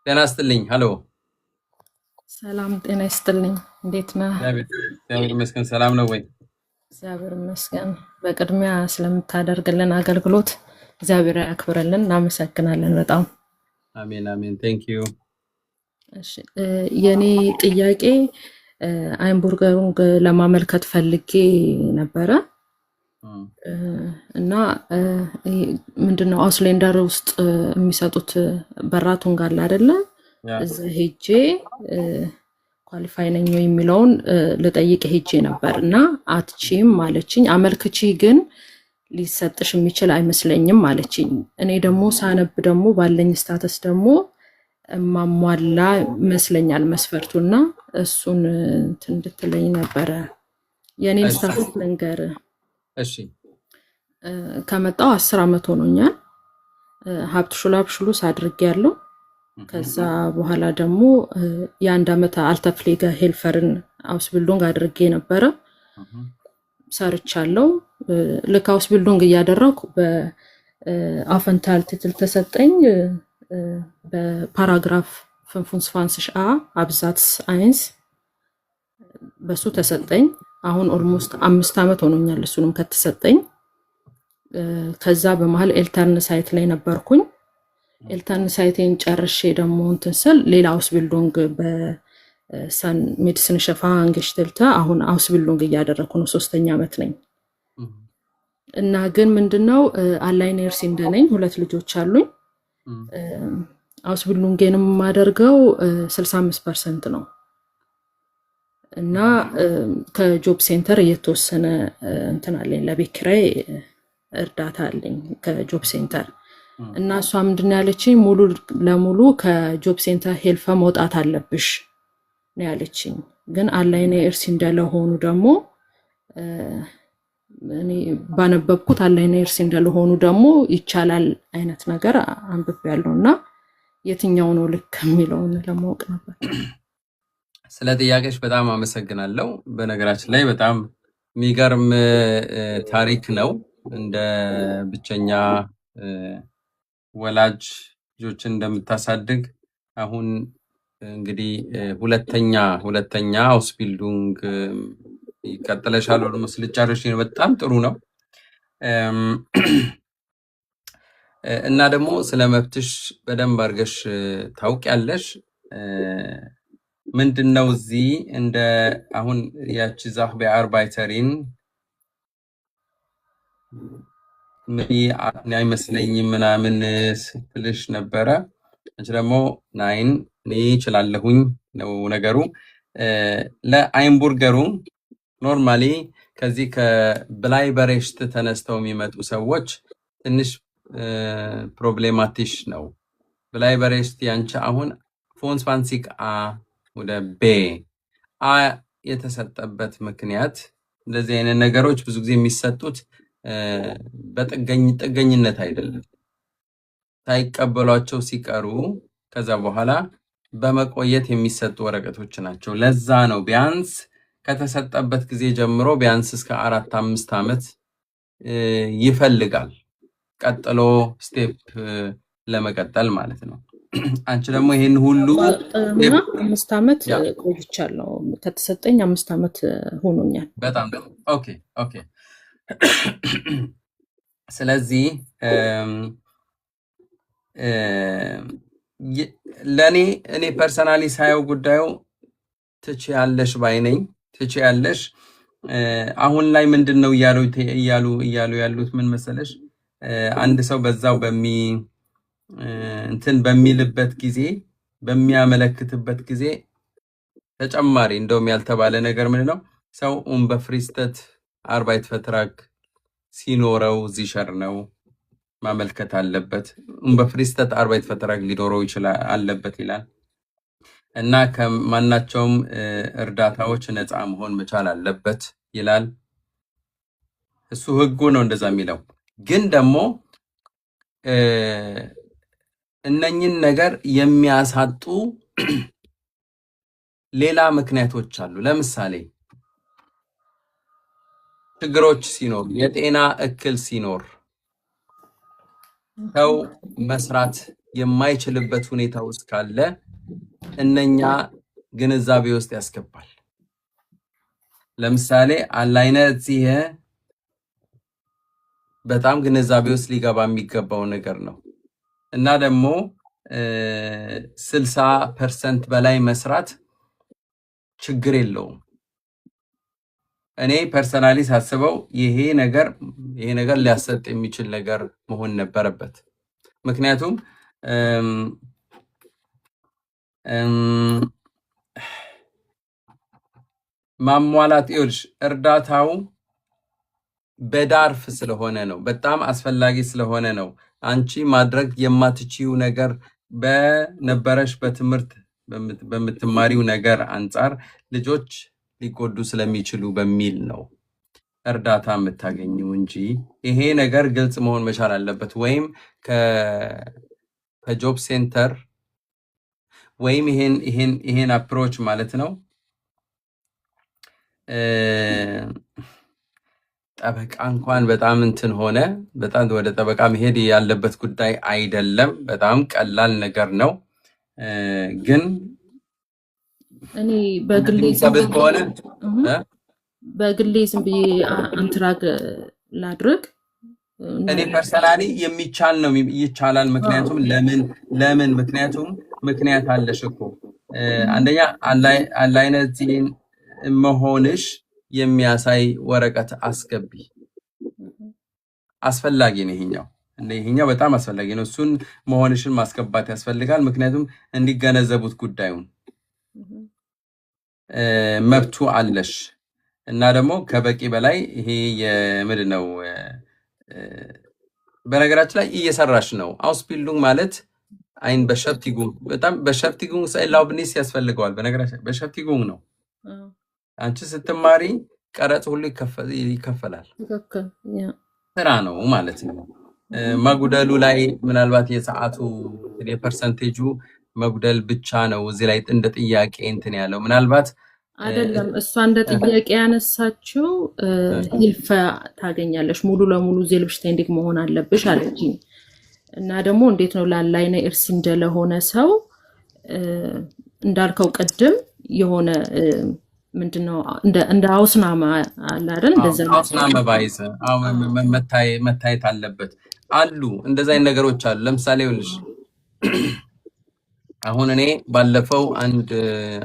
ጤና ይስጥልኝ። ሀሎ ሰላም ጤና ይስጥልኝ። እንዴት ነህ? እግዚአብሔር ይመስገን። ሰላም ነው ወይ? እግዚአብሔር ይመስገን። በቅድሚያ ስለምታደርግልን አገልግሎት እግዚአብሔር ያክብርልን። እናመሰግናለን በጣም። አሜን አሜን። ቴንክ ዩ። እሺ የኔ ጥያቄ አይምቡርገሩን ለማመልከት ፈልጌ ነበረ እና ምንድነው አውስሌንደር ውስጥ የሚሰጡት በራቱን ጋር አይደለ? እዛ ሄጄ ኳሊፋይ ነኝ የሚለውን ልጠይቅ ሄጄ ነበር እና አትቺም ማለችኝ። አመልክቺ ግን ሊሰጥሽ የሚችል አይመስለኝም ማለችኝ። እኔ ደግሞ ሳነብ ደግሞ ባለኝ ስታተስ ደግሞ ማሟላ ይመስለኛል መስፈርቱና እሱን እንድትለኝ ነበረ። የኔን ስታተስ ልንገር። እሺ ከመጣው 10 ዓመት ሆኖኛል። ሀብት ሹላብሽሉስ አድርጌያለሁ። ከዛ በኋላ ደግሞ የአንድ ዓመት አልተፍሌገ ሄልፈርን አውስቢልዲንግ አድርጌ ነበረ ሰርቻለሁ። ልክ አውስቢልዲንግ እያደረኩ በአፈንታል ትትል ተሰጠኝ። በፓራግራፍ 25 አብዛትስ አይንስ በሱ ተሰጠኝ። አሁን ኦልሞስት 5 ዓመት ሆኖኛል እሱንም ከተሰጠኝ። ከዛ በመሃል ኤልተርን ሳይት ላይ ነበርኩኝ። ኤልተርን ሳይቴን ጨርሼ ደግሞ እንትን ስል ሌላ አውስቢልዲንግ በሰን ሜዲሲን ሸፋ አንገሽተልተ አሁን አውስቢልዲንግ እያደረኩ ነው። 3ኛ ዓመት ነኝ እና ግን ምንድነው አላይነርስ እንደነኝ 2 ልጆች አሉኝ። አውስቢልዲንግንም የማደርገው 65% ነው እና ከጆብ ሴንተር እየተወሰነ እንትን አለኝ ለቤት ኪራይ እርዳታ አለኝ ከጆብ ሴንተር እና እሷ ምንድን ያለችኝ ሙሉ ለሙሉ ከጆብ ሴንተር ሄልፈ መውጣት አለብሽ ነው ያለችኝ። ግን አላይነርስ እንደለሆኑ ደግሞ እኔ ባነበብኩት አላይነርስ እንደለሆኑ ደግሞ ይቻላል አይነት ነገር አንብቤያለሁና የትኛው ነው ልክ የሚለውን ለማወቅ ነበር። ስለ ጥያቄሽ በጣም አመሰግናለሁ። በነገራችን ላይ በጣም የሚገርም ታሪክ ነው። እንደ ብቸኛ ወላጅ ልጆችን እንደምታሳድግ አሁን እንግዲህ ሁለተኛ አውስቢልዲንግ ይቀጥለሻል ወደ መስልጫረሽ በጣም ጥሩ ነው። እና ደግሞ ስለ መብትሽ በደንብ አድርገሽ ታውቂያለሽ። ምንድነው እዚህ እንደ አሁን ያቺ ዛህ በአርባይተሪን አይመስለኝም ምናምን ስትልሽ ነበረ። አንቺ ደግሞ ናይን እኔ እችላለሁኝ ነው ነገሩ። ለአይምቡርገሩ ኖርማሊ ከዚህ ከብላይበሬሽት ተነስተው የሚመጡ ሰዎች ትንሽ ፕሮብሌማቲሽ ነው። ብላይበሬሽት ያንቺ አሁን ፎንስፋንሲክ ወደ ቤ የተሰጠበት ምክንያት እንደዚህ አይነት ነገሮች ብዙ ጊዜ የሚሰጡት በጥገኝነት አይደለም። ሳይቀበሏቸው ሲቀሩ ከዛ በኋላ በመቆየት የሚሰጡ ወረቀቶች ናቸው። ለዛ ነው ቢያንስ ከተሰጠበት ጊዜ ጀምሮ ቢያንስ እስከ 4-5 ዓመት ይፈልጋል ቀጥሎ ስቴፕ ለመቀጠል ማለት ነው። አንቺ ደግሞ ይሄን ሁሉ 5 ዓመት ቆይቻለሁ። ከተሰጠኝ 5 ዓመት ሆኖኛል። በጣም ኦኬ። ስለዚህ እኔ ፐርሰናሊ ሳየው ጉዳዩ ትችያለሽ ባይነኝ። ትችያለሽ አሁን ላይ ምንድነው እያሉ ያሉት ምን መሰለሽ፣ አንድ ሰው በዛው እንትን በሚልበት ጊዜ በሚያመለክትበት ጊዜ ተጨማሪ እንደውም ያልተባለ ነገር ምንድነው ሰው በፍሪስተት አርባይት ፈትራክ ሲኖረው ዚሸር ነው ማመልከት አለበት። በፍሪስተት አርባይት ፈትራክ ሊኖረው ይችላል አለበት ይላል እና ከማናቸውም እርዳታዎች ነፃ መሆን መቻል አለበት ይላል። እሱ ህጉ ነው እንደዛ የሚለው። ግን ደግሞ እነኝን ነገር የሚያሳጡ ሌላ ምክንያቶች አሉ። ለምሳሌ ችግሮች ሲኖር፣ የጤና እክል ሲኖር ሰው መስራት የማይችልበት ሁኔታ ውስጥ ካለ እነኛ ግንዛቤ ውስጥ ያስገባል። ለምሳሌ አላይነት ይሄ በጣም ግንዛቤ ውስጥ ሊገባ የሚገባው ነገር ነው እና ደግሞ 60% በላይ መስራት ችግር የለውም። እኔ ፐርሰናሊ ሳስበው ይሄ ነገር ሊያሰጥ የሚችል ነገር መሆን ነበረበት። ምክንያቱም ማሟላት ይልሽ እርዳታው በዳርፍ ስለሆነ ነው፣ በጣም አስፈላጊ ስለሆነ ነው። አንቺ ማድረግ የማትችይው ነገር በነበረሽ በትምህርት በምትማሪው ነገር አንጻር ልጆች ሊጎዱ ስለሚችሉ በሚል ነው እርዳታ የምታገኘው እንጂ ይሄ ነገር ግልጽ መሆን መቻል አለበት። ወይም ከጆብ ሴንተር ወይም ይሄን አፕሮች ማለት ነው ጠበቃ እንኳን በጣም እንትን ሆነ በጣም ወደ ጠበቃ መሄድ ያለበት ጉዳይ አይደለም። በጣም ቀላል ነገር ነው። ግን እኔ በግሌ ዝም ብዬ አንትራግ ላድርግ። እኔ ፐርሰናሊ የሚቻል ነው ይቻላል። ምክንያቱም ለምን ምክንያት አለሽ እኮ አንደኛ አላይነዚህን መሆንሽ የሚያሳይ ወረቀት አስገቢ። አስፈላጊ ነው ይሄኛው በጣም አስፈላጊ ነው። እሱን መሆንሽን ማስገባት ያስፈልጋል። ምክንያቱም እንዲገነዘቡት ጉዳዩን መብቱ አለሽ እና ደግሞ ከበቂ በላይ ይሄ የምንድን ነው በነገራችን ላይ እየሰራሽ ነው። አውስቢልዱንግ ማለት አይን በሸፍቲጉንግ በጣም በሸፍቲጉንግ ሳይላውብኒስ ያስፈልገዋል። በነገራችን በሸፍቲጉንግ ነው። አንቺ ስትማሪ ቀረጽ ሁሉ ይከፈላል። ስራ ነው ማለት ነው። መጉደሉ ላይ ምናልባት የሰዓቱ የፐርሰንቴጁ መጉደል ብቻ ነው እዚህ ላይ እንደ ጥያቄ እንትን ያለው ምናልባት አይደለም። እሷ እንደ ጥያቄ ያነሳችው ሂልፈ ታገኛለሽ ሙሉ ለሙሉ ዜልብሽታይንዲክ መሆን አለብሽ አለችኝ። እና ደግሞ እንዴት ነው ላላይነ እርሲ እንደለሆነ ሰው እንዳልከው ቅድም የሆነ ምንድነው እንደ አውስናማ አለ አይደል? እንደዛ አውስናማ ባይዘ መታየት አለበት አሉ። እንደዛ አይነት ነገሮች አሉ። ለምሳሌ ይኸውልሽ አሁን እኔ ባለፈው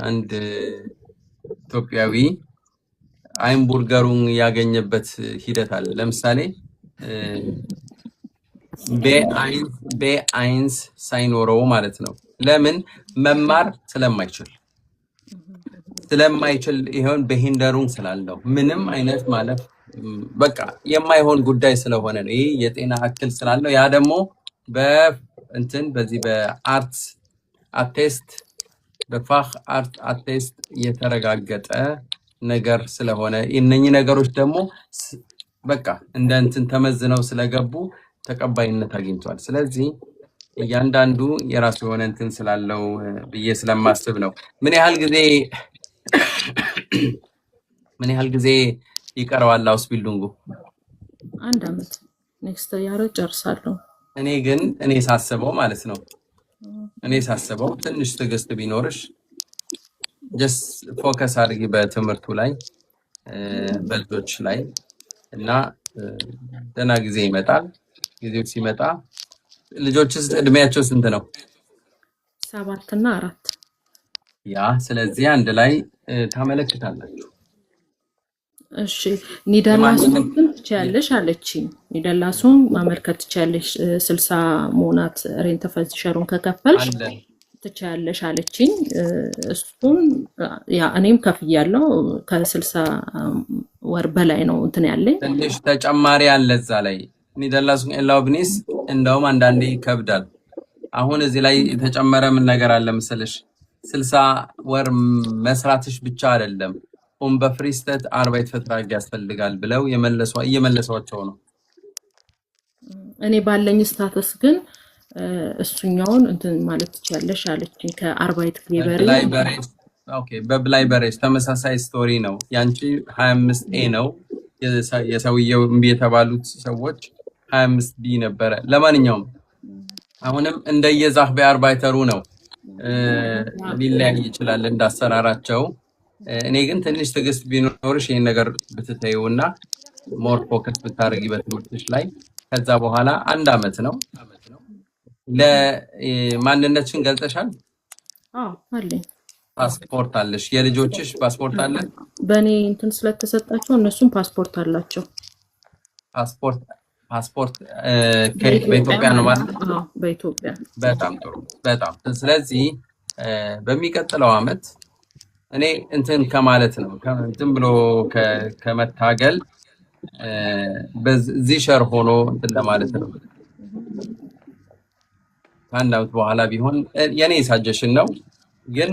አንድ ኢትዮጵያዊ አይምቡርገሩን ያገኘበት ሂደት አለ። ለምሳሌ በአይንስ ሳይኖረው ማለት ነው። ለምን መማር ስለማይችል ይሄን በሂንደሩን ስላለው ምንም አይነት ማለት በቃ የማይሆን ጉዳይ ስለሆነ ነው። ይሄ የጤና እክል ስላለው ያ ደግሞ በዚህ በአርት አቴስት በፋህ አርት አቴስት የተረጋገጠ ነገር ስለሆነ እነኚህ ነገሮች ደግሞ በቃ እንደ እንትን ተመዝነው ስለገቡ ተቀባይነት አግኝቷል። ስለዚህ እያንዳንዱ የራሱ የሆነ እንትን ስላለው ብዬ ስለማስብ ነው። ምን ያህል ጊዜ ይቀረዋል አውስቢልዱንጉ? 1 አመት ኔክስት ያር ጨርሳለሁ። እኔ ሳስበው ማለት ነው ትንሽ ትዕግስት ቢኖርሽ ጀስት ፎከስ አድርጊ በትምህርቱ ላይ በልጆች ላይ እና ደህና ጊዜ ይመጣል። ጊዜው ሲመጣ ልጆችስ እድሜያቸው ስንት ነው? 7 እና 4 ያ ስለዚህ አንድ ላይ ታመለክታላችሁ። እሺ ኒደርላንድን ትችያለሽ አለችኝ። ኒደርላንድን ማመልከት ትችያለሽ 60 ሞናት ሬንተ ፈዚሸሩን ከከፈልሽ ትችያለሽ አለችኝ። እሱን ያ እኔም ከፍያለሁ ከ60 ወር በላይ ነው እንትን ያለኝ። ትንሽ ተጨማሪ አለ እዛ ላይ ኒደርላንድን ኤላውብኒስ እንደውም አንዳንዴ ይከብዳል። አሁን እዚህ ላይ የተጨመረ ምን ነገር አለ መሰለሽ 60 ወር መስራትሽ ብቻ አይደለም በፍሪስተት አርባይት ፈትራግ ያስፈልጋል ብለው እየመለሷቸው ነው። እኔ ባለኝ ስታተስ ግን እሱኛውን እንትን ማለት ትችያለሽ አለችኝ። ከአርባይት በብላይ በሬስ ተመሳሳይ ስቶሪ ነው። ያንቺ 25A ነው። የሰውየው እምቢ የተባሉት ሰዎች 25B ነበረ። ለማንኛውም አሁንም እንደየዛህ በአርባይተሩ ነው ሊለያይ ይችላል እንዳሰራራቸው። እኔ ግን ትንሽ ትዕግስት ቢኖርሽ ይሄን ነገር ብትተይውና ሞር ፎከስ ብታደርጊ በትምህርትሽ ላይ ከዛ በኋላ 1 አመት ነው። ለማንነትሽን ገልጸሻል? አለኝ። ፓስፖርት አለሽ? የልጆችሽ ፓስፖርት አለ? በእኔ እንትን ስለተሰጣቸው እነሱም ፓስፖርት አላቸው። ፓስፖርት በኢትዮጵያ ነው ማለት ነው? በኢትዮጵያ። በጣም ጥሩ በጣም። ስለዚህ በሚቀጥለው አመት እኔ እንትን ከማለት ነው ዝም ብሎ ከመታገል በዚህ ሸር ሆኖ እንትን ለማለት ነው። ከአንድ አመት በኋላ ቢሆን የኔ ሳጀሽን ነው፣ ግን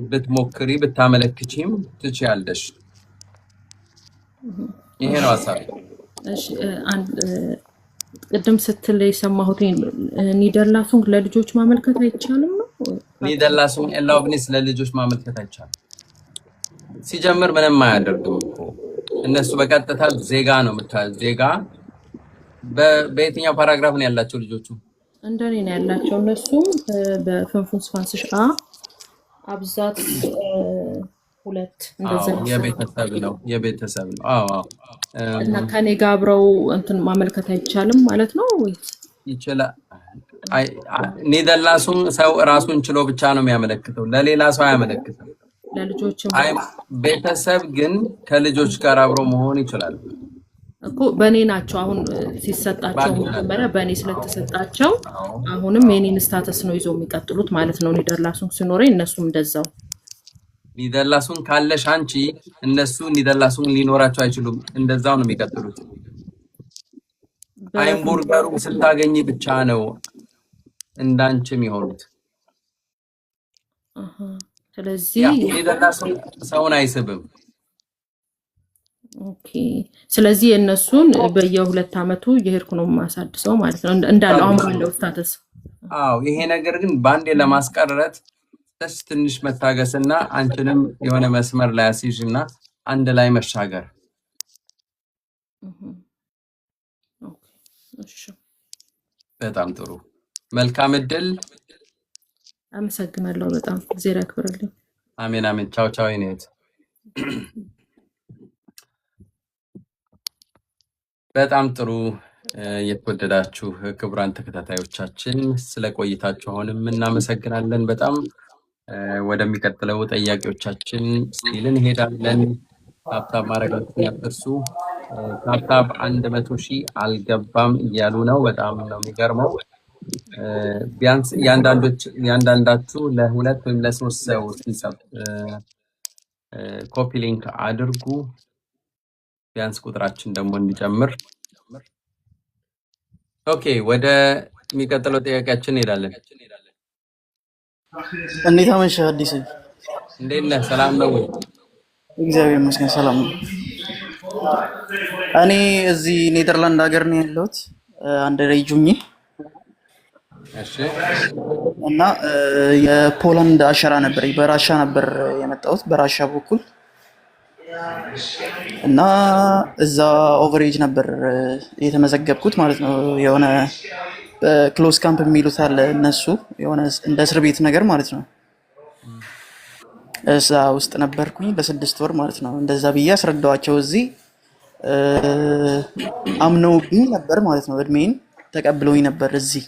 ብትሞክሪ ብታመለክቺም ትችያለሽ። ይሄ ነው ሀሳብ። እሺ ቅድም ስትል የሰማሁት ኒደርላሱን ለልጆች ማመልከት አይቻልም ነው? ኒደርላሱን ኤላውብኒስ ለልጆች ማመልከት አይቻልም። ሲጀምር ምንም አያደርግም እኮ እነሱ በቀጥታ ዜጋ ነው ዜጋ። በየትኛው ፓራግራፍ ነው ያላቸው ልጆቹ? እንደኔ ነው ያላቸው። እነሱም በፍንፉን ስፋንስሽ አብዛት 2 እንደዛ የቤተሰብ ነው። አዎ እና ከኔ ጋር አብረው እንትን ማመልከት አይቻልም ማለት ነው ወይስ ይችላል? ኒደርላሱን ሰው ራሱን ችሎ ብቻ ነው የሚያመለክተው፣ ለሌላ ሰው አያመለክትም። ለልጆችም ቤተሰብ ግን ከልጆች ጋር አብሮ መሆን ይችላል እኮ። በእኔ ናቸው አሁን ሲሰጣቸው መጀመሪያ በእኔ ስለተሰጣቸው አሁንም የኔን ስታተስ ነው ይዘው የሚቀጥሉት ማለት ነው። ኒደርላሱን ሲኖረኝ እነሱም እንደዛው። ኒደርላሱን ካለሽ አንቺ እነሱ ኒደርላሱን ሊኖራቸው አይችሉም፣ እንደዛው ነው የሚቀጥሉት። ሃምቡርገሩ ስታገኝ ብቻ ነው እንዳንቺም ይሆኑት። ስለዚህ ኒደርላሱን ሰውን አይስብም። ኦኬ። ስለዚህ የእነሱን በየ2 አመቱ የሄድኩ ነው ማሳድሰው ማለት ነው እንዳለ አሁን ባለው ስታተስ። ይሄ ነገር ግን ባንዴ ለማስቀረት ትንሽ መታገስና አንቺንም የሆነ መስመር ላይ አስይዥና አንድ ላይ መሻገር። በጣም ጥሩ። መልካም እድል። አመሰግናለሁ በጣም እግዚአብሔር ያክብርልኝ። አሜን አሜን። ቻው ቻው። ይኔት በጣም ጥሩ። የተወደዳችሁ ክቡራን ተከታታዮቻችን ስለቆይታችሁ አሁንም እናመሰግናለን በጣም። ወደሚቀጥለው ጥያቄዎቻችን ስቲል እንሄዳለን። ታፕታፕ ማድረጋችሁን ያትርሱ። ታፕታፕ 100,000 አልገባም እያሉ ነው። በጣም ነው የሚገርመው። ቢያንስ ያንዳንዳችሁ ለ2 ወይም ለ3 ሰው ሲሰብ ኮፒ ሊንክ አድርጉ፣ ቢያንስ ቁጥራችን ደግሞ እንዲጨምር። ኦኬ፣ ወደ የሚቀጥለው ጥያቄያችን እንሄዳለን። እንዴት አመሸህ አዲስ? እንዴት ነህ? ሰላም ነው ወይ? እግዚአብሔር ይመስገን ሰላም ነው። እኔ እዚህ ኔዘርላንድ ሀገር ነው ያለሁት፣ አንድ ላይ ጁኝ። እሺ። እና የፖላንድ አሻራ ነበር፣ በራሻ ነበር የመጣሁት በራሻ በኩል እና እዛ ኦቨሬጅ ነበር የተመዘገብኩት ማለት ነው። የሆነ ክሎዝ ካምፕ የሚሉት አለ እነሱ፣ የሆነ እንደ እስር ቤት ነገር ማለት ነው። እዛ ውስጥ ነበርኩኝ ለ6 ወር ማለት ነው። እንደዛ ብዬ አስረዳዋቸው። እዚህ አምነውብኝ ነበር ማለት ነው። እድሜን ተቀብለውኝ ነበር እዚህ።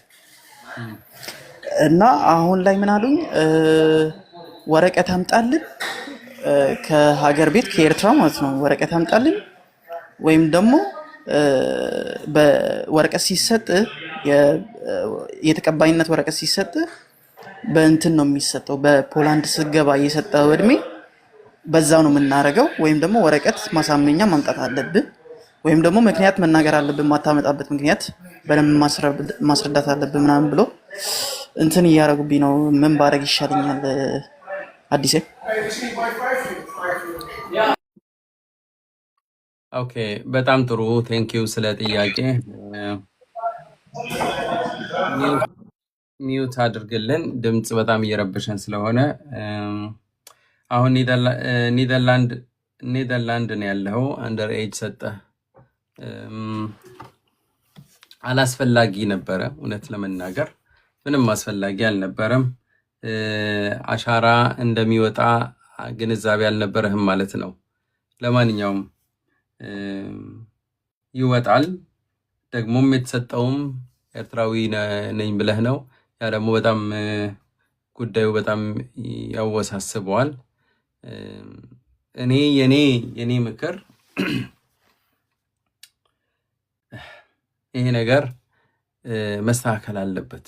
እና አሁን ላይ ምን አሉኝ፣ ወረቀት አምጣልን ከሀገር ቤት ከኤርትራ ማለት ነው። ወረቀት አምጣልን ወይም ደግሞ በወረቀት ሲሰጥ የተቀባይነት ወረቀት ሲሰጥ በእንትን ነው የሚሰጠው፣ በፖላንድ ስገባ የሰጠው እድሜ በዛው ነው የምናደርገው። ወይም ደግሞ ወረቀት ማሳመኛ ማምጣት አለብን፣ ወይም ደግሞ ምክንያት መናገር አለብን። ማታመጣበት ምክንያት በደንብ ማስረዳት አለብን ምናምን ብሎ እንትን እያደረጉብኝ ነው። ምን ባደርግ ይሻለኛል አዲስ? ኦኬ፣ በጣም ጥሩ ቴንኪው ስለ ጥያቄ። ሚውት አድርግልን፣ ድምፅ በጣም እየረብሸን ስለሆነ። አሁን ኔዘርላንድ ነው ያለው። አንደር ኤጅ ሰጠ። አላስፈላጊ ነበረ እውነት ለመናገር ምንም አስፈላጊ አልነበረም። አሻራ እንደሚወጣ ግንዛቤ አልነበረህም ማለት ነው። ለማንኛውም ይወጣል። ደግሞም የተሰጠውም ኤርትራዊ ነኝ ብለህ ነው። ያ ደግሞ በጣም ጉዳዩ በጣም ያወሳስበዋል። እኔ የኔ ምክር ይሄ ነገር መስተካከል አለበት።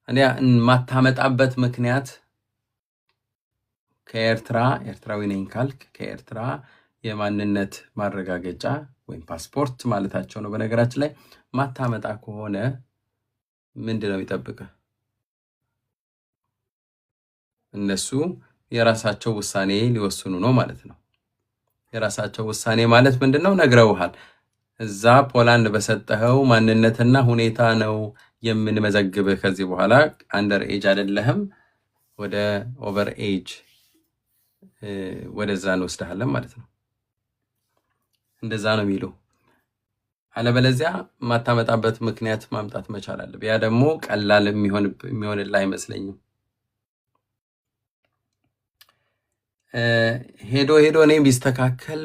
እኔ ማታመጣበት ምክንያት ኤርትራዊ ነኝ ካልክ ከኤርትራ የማንነት ማረጋገጫ ወይም ፓስፖርት ማለታቸው ነው። በነገራችን ላይ ማታመጣ ከሆነ ምንድነው ይጠብቅህ? እነሱ የራሳቸው ውሳኔ ሊወስኑ ነው ማለት ነው። የራሳቸው ውሳኔ ማለት ምንድነው? ነግረውሃል። እዛ ፖላንድ በሰጠኸው ማንነትና ሁኔታ ነው የምንመዘግብህ። ከዚህ በኋላ አንደር ኤጅ አይደለህም፣ ወደ ኦቨር ኤጅ ወደዛ እንወስድሃለን ማለት ነው። እንደዛ ነው የሚሉ። አለበለዚያ ማታመጣበት ምክንያት ማምጣት መቻል አለብህ። ያ ደግሞ ቀላል የሚሆንልህ አይመስለኝም። ሄዶ እኔ ቢስተካከል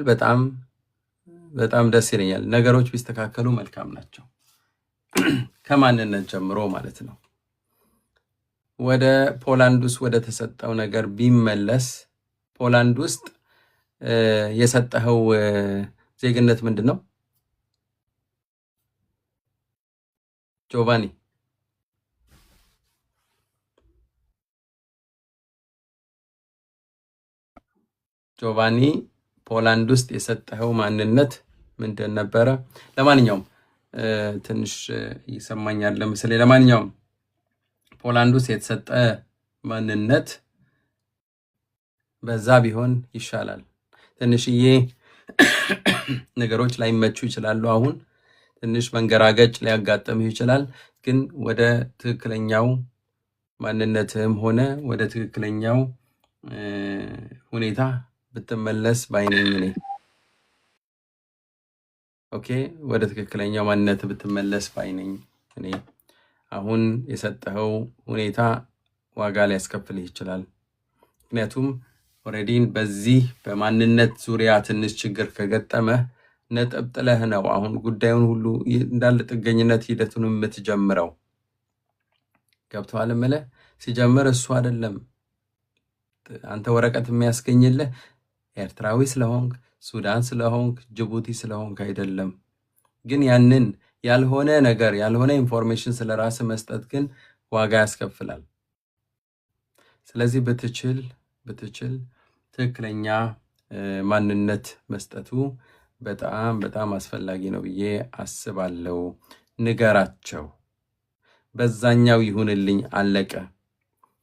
በጣም ደስ ይለኛል። ነገሮች ቢስተካከሉ መልካም ናቸው፣ ከማንነት ጀምሮ ማለት ነው። ወደ ፖላንድ ውስጥ ወደ ተሰጠው ነገር ቢመለስ፣ ፖላንድ ውስጥ የሰጠኸው ዜግነት ምንድን ነው ጆቫኒ? ፖላንድ ውስጥ የሰጠኸው ማንነት ምንድን ነበረ? ለማንኛውም ትንሽ ይሰማኛል ለምሳሌ። ለማንኛውም ፖላንድ ውስጥ የተሰጠ ማንነት በዛ ቢሆን ይሻላል። ትንሽዬ ነገሮች ላይመቹ ይችላሉ። አሁን ትንሽ መንገራገጭ ሊያጋጥምህ ይችላል። ግን ወደ ትክክለኛው ማንነትህም ሆነ ወደ ትክክለኛው ሁኔታ ብትመለስ ባይነኝ እኔ። ኦኬ፣ ወደ ትክክለኛው ማንነት ብትመለስ ባይነኝ እኔ። አሁን የሰጠኸው ሁኔታ ዋጋ ሊያስከፍልህ ይችላል። ምክንያቱም ኦልሬዲ በዚህ በማንነት ዙሪያ ትንሽ ችግር ከገጠመህ ነጥብ ጥለህ ነው አሁን ጉዳዩን ሁሉ እንዳለ ጥገኝነት ሂደቱን የምትጀምረው። ገብቶሃል እምልህ? ሲጀምር እሱ አይደለም አንተ ወረቀት የሚያስገኝልህ ኤርትራዊ ስለሆንክ፣ ሱዳን ስለሆንክ፣ ጅቡቲ ስለሆንክ አይደለም። ግን ያንን ያልሆነ ነገር ያልሆነ ኢንፎርሜሽን ስለራስ መስጠት ግን ዋጋ ያስከፍላል። ስለዚህ ብትችል ትክክለኛ ማንነት መስጠቱ በጣም አስፈላጊ ነው ብዬ አስባለሁ። ንገራቸው። በዛኛው ይሁንልኝ፣ አለቀ።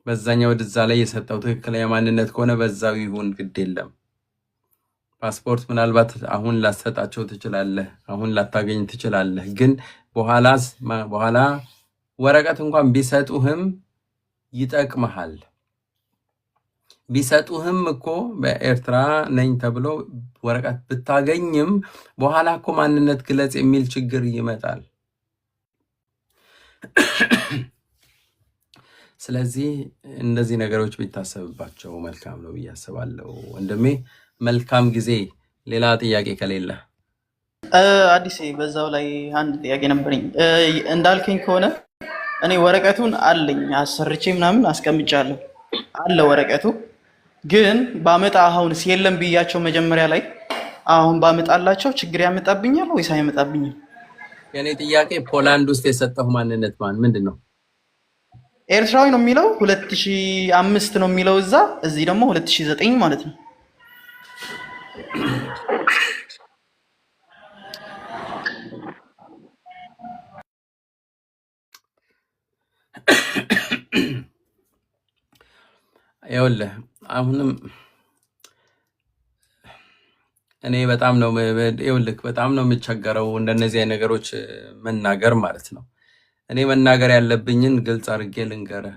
በዛኛው ወደዛ ላይ የሰጠው ትክክለኛ ማንነት ከሆነ በዛው ይሁን፣ ግድ የለም። ፓስፖርት ምናልባት አሁን ላሰጣቸው ትችላለህ፣ አሁን ላታገኝ ትችላለህ። ግን በኋላ ወረቀት እንኳን ቢሰጡህም ይጠቅመሃል። ቢሰጡህም እኮ በኤርትራ ነኝ ተብሎ ወረቀት ብታገኝም በኋላ እኮ ማንነት ግለጽ የሚል ችግር ይመጣል። ስለዚህ እነዚህ ነገሮች ቢታሰብባቸው መልካም ነው ብዬ አስባለሁ። ወንድሜ መልካም ጊዜ። ሌላ ጥያቄ ከሌለ አዲስ በዛው ላይ አንድ ጥያቄ ነበረኝ። እንዳልከኝ ከሆነ እኔ ወረቀቱን አለኝ አሰርቼ ምናምን አስቀምጫለሁ አለ ወረቀቱ። ግን ባመጣ አሁንስ የለም ብያቸው መጀመሪያ ላይ አሁን ባመጣላቸው ችግር ያመጣብኛል ወይስ አይመጣብኝም? የኔ ጥያቄ ፖላንድ ውስጥ የሰጠው ማንነት ምንድን ነው? ኤርትራዊ ነው የሚለው 2005 ነው የሚለው እዛ፣ እዚህ ደግሞ 2009 ማለት ነው። ይኸውልህ አሁንም እኔ በጣም ነው የምቸገረው እንደነዚህ አይነት ነገሮች መናገር ማለት ነው። እኔ መናገር ያለብኝን ግልጽ አድርጌ ልንገርህ።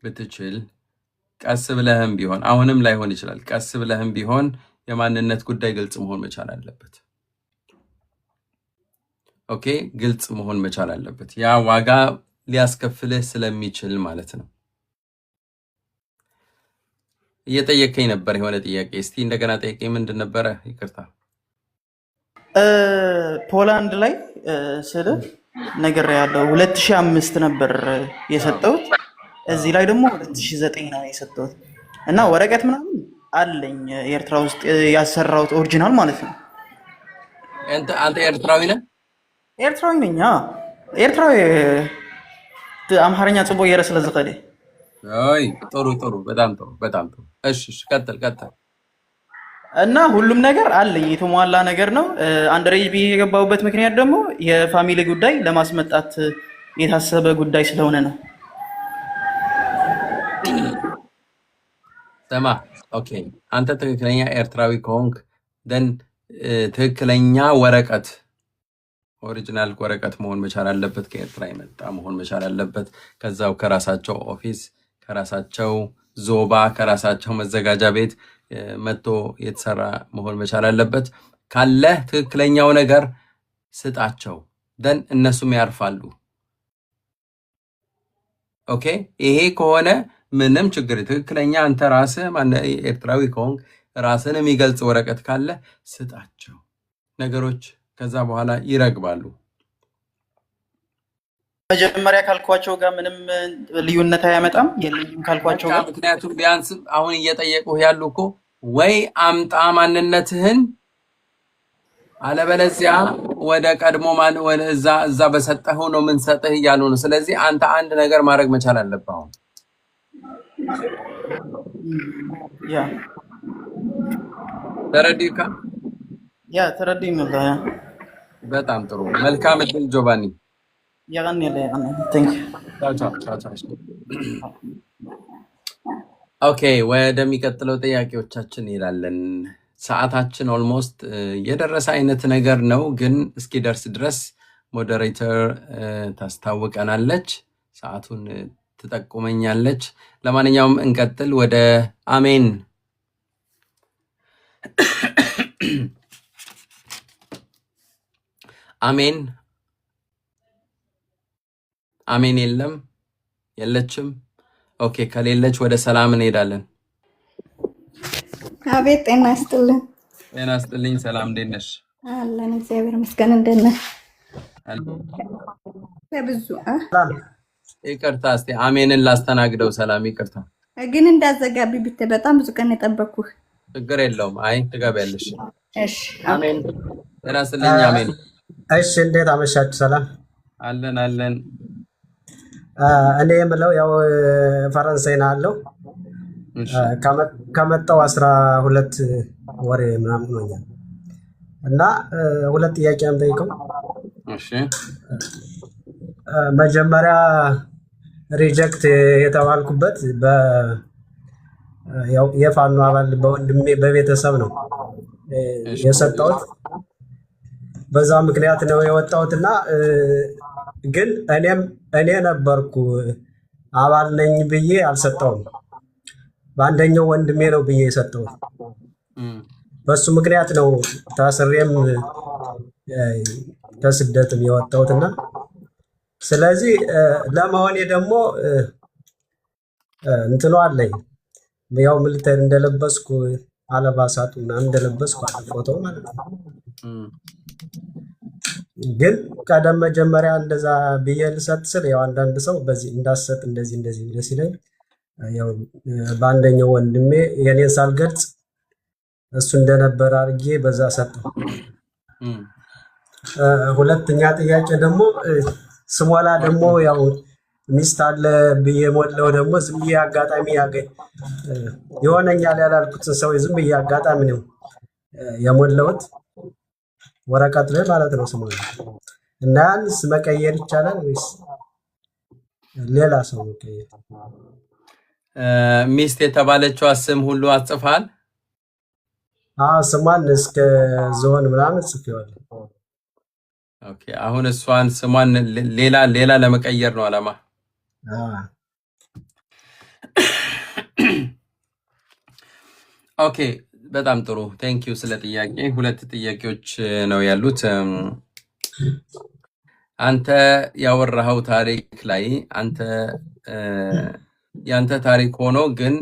ብትችል ቀስ ብለህም ቢሆን አሁንም ላይሆን ይችላል፣ ቀስ ብለህም ቢሆን የማንነት ጉዳይ ግልጽ መሆን መቻል አለበት። ኦኬ ግልጽ መሆን መቻል አለበት። ያ ዋጋ ሊያስከፍልህ ስለሚችል ማለት ነው። እየጠየቀኝ ነበር የሆነ ጥያቄ። እስቲ እንደገና ጠይቀኝ። ምንድን ነበረ? ይቅርታ። ፖላንድ ላይ ስለ ነገር ያለው 2005 ነበር የሰጠሁት። እዚህ ላይ ደግሞ 2009 ነው የሰጠሁት እና ወረቀት ምናምን አለኝ ኤርትራ ውስጥ ያሰራሁት ኦሪጂናል ማለት ነው። አንተ ኤርትራዊ ነህ? ኤርትራዊ ነኝ። ኤርትራዊ አምሃርኛ ጽቦ የረ ስለዝኸደ አይ ጥሩ በጣም ጥሩ። እሺ ቀጥል። እና ሁሉም ነገር አለኝ የተሟላ ነገር ነው። አንደሬጅ ብዬ የገባሁበት ምክንያት ደግሞ የፋሚሊ ጉዳይ ለማስመጣት የታሰበ ጉዳይ ስለሆነ ነው። ሰማ ኦኬ። አንተ ትክክለኛ ኤርትራዊ ከሆንክ ደን ትክክለኛ ወረቀት ኦሪጂናል ወረቀት መሆን መቻል አለበት። ከኤርትራ የመጣ መሆን መቻል አለበት። ከዛው ከራሳቸው ኦፊስ፣ ከራሳቸው ዞባ፣ ከራሳቸው መዘጋጃ ቤት መጥቶ የተሰራ መሆን መቻል አለበት። ካለ ትክክለኛው ነገር ስጣቸው፣ ደን እነሱም ያርፋሉ። ኦኬ ይሄ ከሆነ ምንም ችግር ትክክለኛ አንተ ራስህ ኤርትራዊ ከሆንክ ራስን የሚገልጽ ወረቀት ካለ ስጣቸው። ነገሮች ከዛ በኋላ ይረግባሉ። መጀመሪያ ካልኳቸው ጋር ምንም ልዩነት አያመጣም የለኝም ካልኳቸው ጋር። ምክንያቱም ቢያንስ አሁን እየጠየቁህ ያሉ እኮ ወይ አምጣ ማንነትህን፣ አለበለዚያ ወደ ቀድሞ እዛ በሰጠኸው ነው የምንሰጥህ እያሉ ነው። ስለዚህ አንተ አንድ ነገር ማድረግ መቻል አለብህ። አሁን ተረዲካ ተረዲኝ ነው። በጣም ጥሩ መልካም እድል ጆባኒ። ኦኬ ወደሚቀጥለው ጥያቄዎቻችን እንሄዳለን። ሰዓታችን ኦልሞስት የደረሰ አይነት ነገር ነው፣ ግን እስኪደርስ ድረስ ሞዴሬተር ታስታውቀናለች፣ ሰዓቱን ትጠቁመኛለች። ለማንኛውም እንቀጥል። ወደ አሜን አሜን የለችም። ኦኬ ከሌለች ወደ ሰላም እንሄዳለን። አቤት ጤና ይስጥልኝ። ጤና ይስጥልኝ። ሰላም እንዴት ነሽ? አለን እግዚአብሔር ይመስገን። እንደት ነህ? ብዙ ይቅርታ፣ እስቲ አሜንን ላስተናግደው። ሰላም ይቅርታ ግን እንዳዘጋቢ ብት በጣም ብዙ ቀን የጠበቅኩህ። ችግር የለውም። አይ ትገቢያለሽ። እሺ አሜን። ጤና ይስጥልኝ አሜን። እሺ እንዴት አመሻችሁ? ሰላም አለን። እኔ የምለው ያው ፈረንሳይ ነው ያለው። ከመጣው 12 ወር ምናምን ሆኛል እና ሁለት ጥያቄ ነው የምጠይቀው። እሺ መጀመሪያ ሪጀክት የተባልኩበት ያው የፋኖ አባል በወንድሜ በቤተሰብ ነው የሰጠሁት። በዛ ምክንያት ነው የወጣሁትና ግን እኔ ነበርኩ አባል ነኝ ብዬ አልሰጠውም። በአንደኛው ወንድሜ ነው ብዬ የሰጠሁት። በሱ ምክንያት ነው ታስሬም ከስደትም የወጣሁትና ስለዚህ ለመሆኔ ደግሞ እንትኑ አለኝ። ያው ሚሊተሪ እንደለበስኩ አለባሳቱ ምናምን እንደለበስኩ ፎቶ ማለት ነው። ግን ቀደም መጀመሪያ እንደዛ ብዬ ልሰጥ ስል ያው አንዳንድ ሰው በዚህ እንዳሰጥ እንደዚህ ሲለኝ ያው በአንደኛው ወንድሜ የኔን ሳልገልጽ እሱ እንደነበረ አድርጌ በዛ ሰጠው። ሁለተኛ ጥያቄ ደግሞ ስሞላ ደግሞ ያው ሚስት አለ ብዬ ሞላው ደግሞ ዝም ብዬ አጋጣሚ የሆነኛል ያላልኩትን ሰው ዝም ብዬ አጋጣሚ ነው የሞላሁት ወረቀት ላይ ማለት ነው ስሞላ። እና ያንስ መቀየር ይቻላል ወይስ ሌላ ሰው መቀየር? ሚስት የተባለችው ስም ሁሉ አጽፋል? ስሟን እስከ ዞን ምናምን ጽፌዋለሁ። ኦኬ አሁን እሷን ስሟን ሌላ ለመቀየር ነው አላማ? ኦኬ በጣም ጥሩ ቴንክ ዩ ስለ ጥያቄ። ሁለት ጥያቄዎች ነው ያሉት። አንተ ያወራኸው ታሪክ ላይ አንተ ያንተ ታሪክ ሆኖ ግን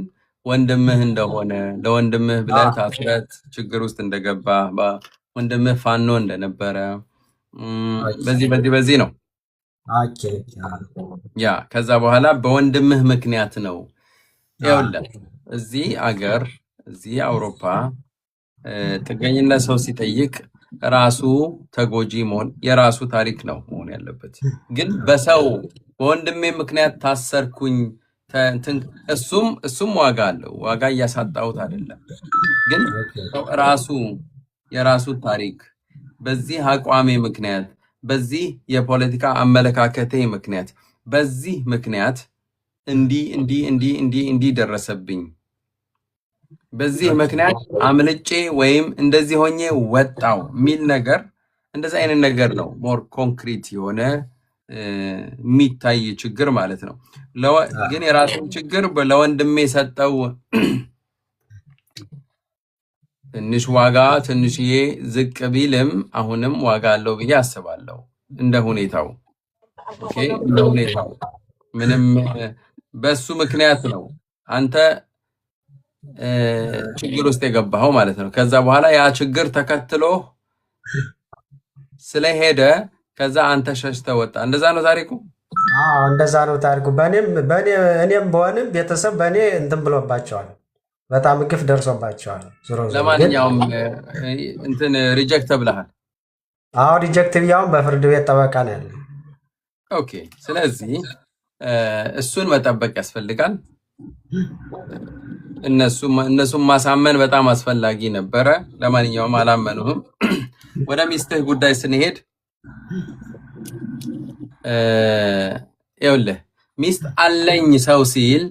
ወንድምህ እንደሆነ ለወንድምህ ብለህ ታስረት ችግር ውስጥ እንደገባ ወንድምህ ፋኖ እንደነበረ በዚህ ነው። ኦኬ ያ ከዛ በኋላ በወንድምህ ምክንያት ነው። ይኸውልህ እዚህ አገር እዚህ አውሮፓ ጥገኝነት ሰው ሲጠይቅ ራሱ ተጎጂ መሆን የራሱ ታሪክ ነው መሆን ያለበት። ግን በሰው በወንድሜ ምክንያት ታሰርኩኝ እሱም ዋጋ አለው። ዋጋ እያሳጣሁት አይደለም። ግን ራሱ የራሱ ታሪክ በዚህ አቋሜ ምክንያት በዚህ የፖለቲካ አመለካከቴ ምክንያት በዚህ ምክንያት እንዲህ ደረሰብኝ፣ በዚህ ምክንያት አምልጬ ወይም እንደዚህ ሆኜ ወጣው የሚል ነገር እንደዚህ አይነት ነገር ነው ሞር ኮንክሪት የሆነ የሚታይ ችግር ማለት ነው። ግን የራሱን ችግር ለወንድሜ ሰጠው ትንሽ ዋጋ ትንሽዬ ዝቅ ቢልም አሁንም ዋጋ አለው ብዬ አስባለሁ። እንደ ሁኔታው ኦኬ፣ እንደ ሁኔታው ምንም በሱ ምክንያት ነው አንተ ችግር ውስጥ የገባኸው ማለት ነው። ከዛ በኋላ ያ ችግር ተከትሎ ስለሄደ ከዛ አንተ ሸሽተህ ወጣ። እንደዛ ነው ታሪኩ። እንደዛ ነው ታሪኩ። እኔም በሆንም ቤተሰብ በእኔ እንትን ብሎባቸዋል፣ በጣም ግፍ ደርሶባቸዋል። ለማንኛውም እንትን ሪጀክት ብለሃል። ሪጀክት ብያውን በፍርድ ቤት ጠበቃ ነው ያለ። ኦኬ፣ ስለዚህ እሱን መጠበቅ ያስፈልጋል። እነሱም ማሳመን በጣም አስፈላጊ ነበረ። ለማንኛውም አላመኑህም። ወደ ሚስትህ ጉዳይ ስንሄድ ይኸውልህ ሚስት አለኝ ሰው ሲል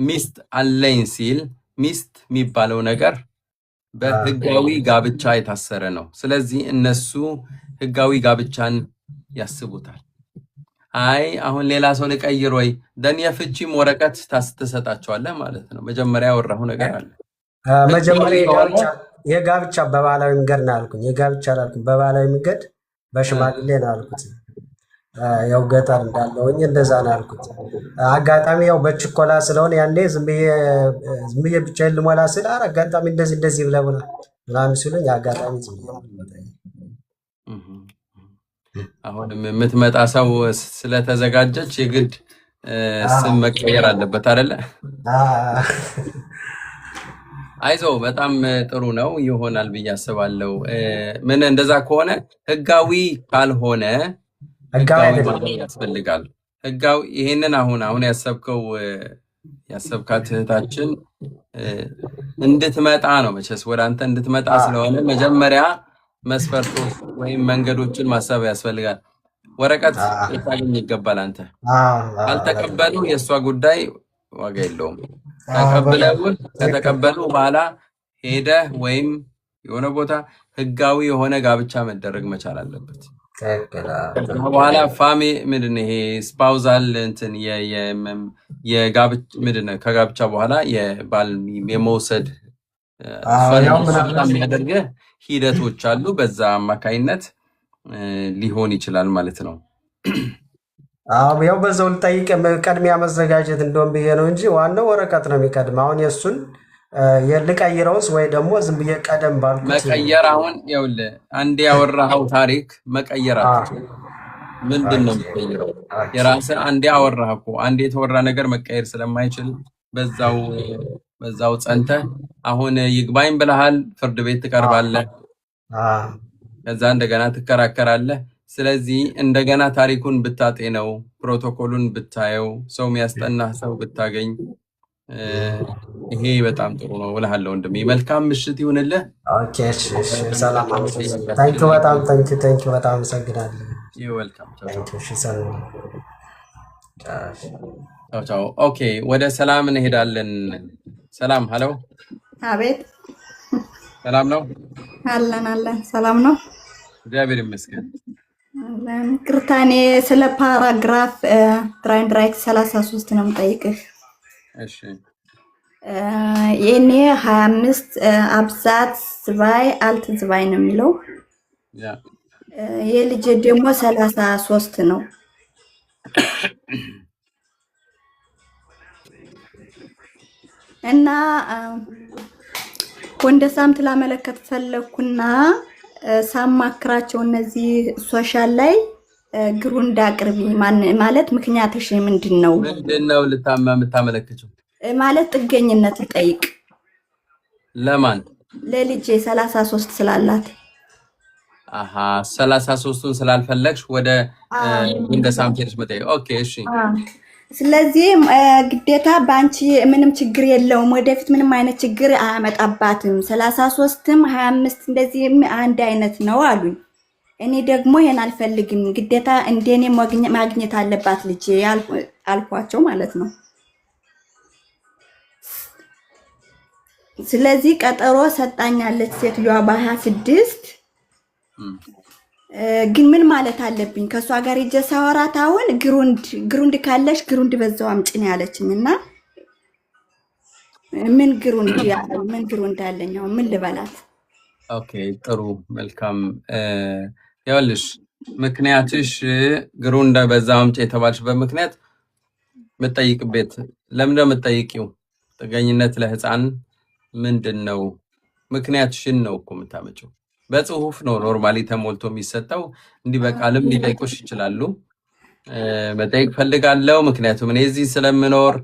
ሚስት አለኝ ሲል ሚስት የሚባለው ነገር በህጋዊ ጋብቻ የታሰረ ነው። ስለዚህ እነሱ ህጋዊ ጋብቻን ያስቡታል። አይ አሁን ሌላ ሰው ልቀይር ወይ ደን የፍቺም ወረቀት ትሰጣቸዋለህ ማለት ነው። መጀመሪያ ያወራሁ ነገር አለ። መጀመሪያ የጋብቻ በባህላዊ መንገድ ነው ያልኩኝ። የጋብቻ አላልኩም፣ በባህላዊ መንገድ በሽማግሌ ነው ያልኩት። ያው ገጠር እንዳለውኝ እንደዛ ነው ያልኩት። አጋጣሚ ያው በችኮላ ስለሆነ ያኔ ዝም ብዬ ብቻዬን ልሞላ ስል አጋጣሚ እንደዚህ ብለህ ምናምን ሲሉኝ አጋጣሚ ዝም ብዬ አሁንም የምትመጣ ሰው ስለተዘጋጀች የግድ ስም መቀየር አለበት አይደለ? አይዞ በጣም ጥሩ ነው ይሆናል ብዬ አስባለሁ። ምን እንደዛ ከሆነ ህጋዊ ካልሆነ ህጋዊ ያስፈልጋል። ህጋዊ ይሄንን አሁን ያሰብካት እህታችን እንድትመጣ ነው መቼስ ወደ አንተ እንድትመጣ ስለሆነ መጀመሪያ መስፈርቶች ወይም መንገዶችን ማሰብ ያስፈልጋል። ወረቀት ልታገኝ ይገባል። አንተ ካልተቀበሉ የእሷ ጉዳይ ዋጋ የለውም። ከተቀበሉ በኋላ ሄደህ ወይም የሆነ ቦታ ህጋዊ የሆነ ጋብቻ መደረግ መቻል አለበት። በኋላ ምንድን ይሄ ስፓውዛል እንትን ከጋብቻ በኋላ የባል የመውሰድ የሚያደርግህ ሂደቶች አሉ። በዛ አማካይነት ሊሆን ይችላል ማለት ነው። ያው በዛው ልጠይቅ ቀድሚያ መዘጋጀት እንደሆን ብዬ ነው እንጂ ዋናው ወረቀት ነው የሚቀድም። አሁን የእሱን ልቀይረውስ ወይ ደግሞ ዝም ብዬ ቀደም ባልኩት መቀየር አሁን ይኸውልህ አንዴ ያወራኸው ታሪክ መቀየር አትችልም። ምንድን ነው የሚቀይረው? የራስህ አንዴ አወራህ እኮ አንዴ የተወራ ነገር መቀየር ስለማይችል በዛው ጸንተህ አሁን ይግባኝ ብለሃል፣ ፍርድ ቤት ትቀርባለህ፣ ከዛ እንደገና ትከራከራለህ። ስለዚህ እንደገና ታሪኩን ብታጤነው፣ ፕሮቶኮሉን ብታየው፣ ሰው የሚያስጠናህ ሰው ብታገኝ ይሄ በጣም ጥሩ ነው እልሃለሁ ወንድሜ። መልካም ምሽት ይሁንልህ። ኦኬ ሰላም። ታንኪዩ በጣም አመሰግናለሁ። ዌልካም። ቻው። ኦኬ ወደ ሰላም እንሄዳለን። ሰላም። ሀሎ። አቤት። ሰላም ነው? አለን። ሰላም ነው? እግዚአብሔር ይመስገን። ቅርታ፣ እኔ ስለ ፓራግራፍ ትራይንድ ራይት 33 ነው የምጠይቅህ። እሺ። የኔ 25 አብዛት ዝባይ አልት ዝባይ ነው የሚለው። የልጄ ደግሞ 33 ነው። እና ወንደሳምት ላመለከት ፈለኩና ሳማክራቸው እነዚህ ሶሻል ላይ ግሩንድ አቅርቢ ማለት ምክንያትሽ ምንድነው? ምንድነው የምታመለክችው? ማለት ጥገኝነት ጠይቅ። ለማን? ለልጄ 33 ስላላት። አሃ 33ን ስላልፈለግሽ ወደ ወንደሳምት ሄድሽ መጠየቅ። ኦኬ እሺ። ስለዚህ ግዴታ ባንቺ ምንም ችግር የለውም፣ ወደፊት ምንም አይነት ችግር አያመጣባትም። 33ም 25 እንደዚህ አንድ አይነት ነው አሉኝ። እኔ ደግሞ ይሄን አልፈልግም፣ ግዴታ እንደኔ ማግኘት አለባት ልጄ አልኳቸው ማለት ነው። ስለዚህ ቀጠሮ ሰጣኛለች ሴትዮዋ በ26 ግን ምን ማለት አለብኝ? ከሷ ጋር ሂጄ ሳወራት አሁን ግሩንድ ካለሽ ግሩንድ በዛው አምጪኝ ያለችኝና ምን ግሩንድ አለኝ? ምን ልበላት? ኦኬ ጥሩ መልካም። ይኸውልሽ ምክንያትሽ ግሩንድ በዛው አምጪ የተባልሽበት ምክንያት የምትጠይቅበት ለምን ነው የምትጠይቂው? ጥገኝነት ለህፃን ምንድነው? ምክንያትሽን ነው እኮ የምታመጪው። በጽሁፍ ነው ኖርማሊ ተሞልቶ የሚሰጠው። እንዲህ በቃልም ሊጠይቁሽ ይችላሉ። መጠየቅ ፈልጋለሁ ምክንያቱም እኔ እዚህ ስለምኖር።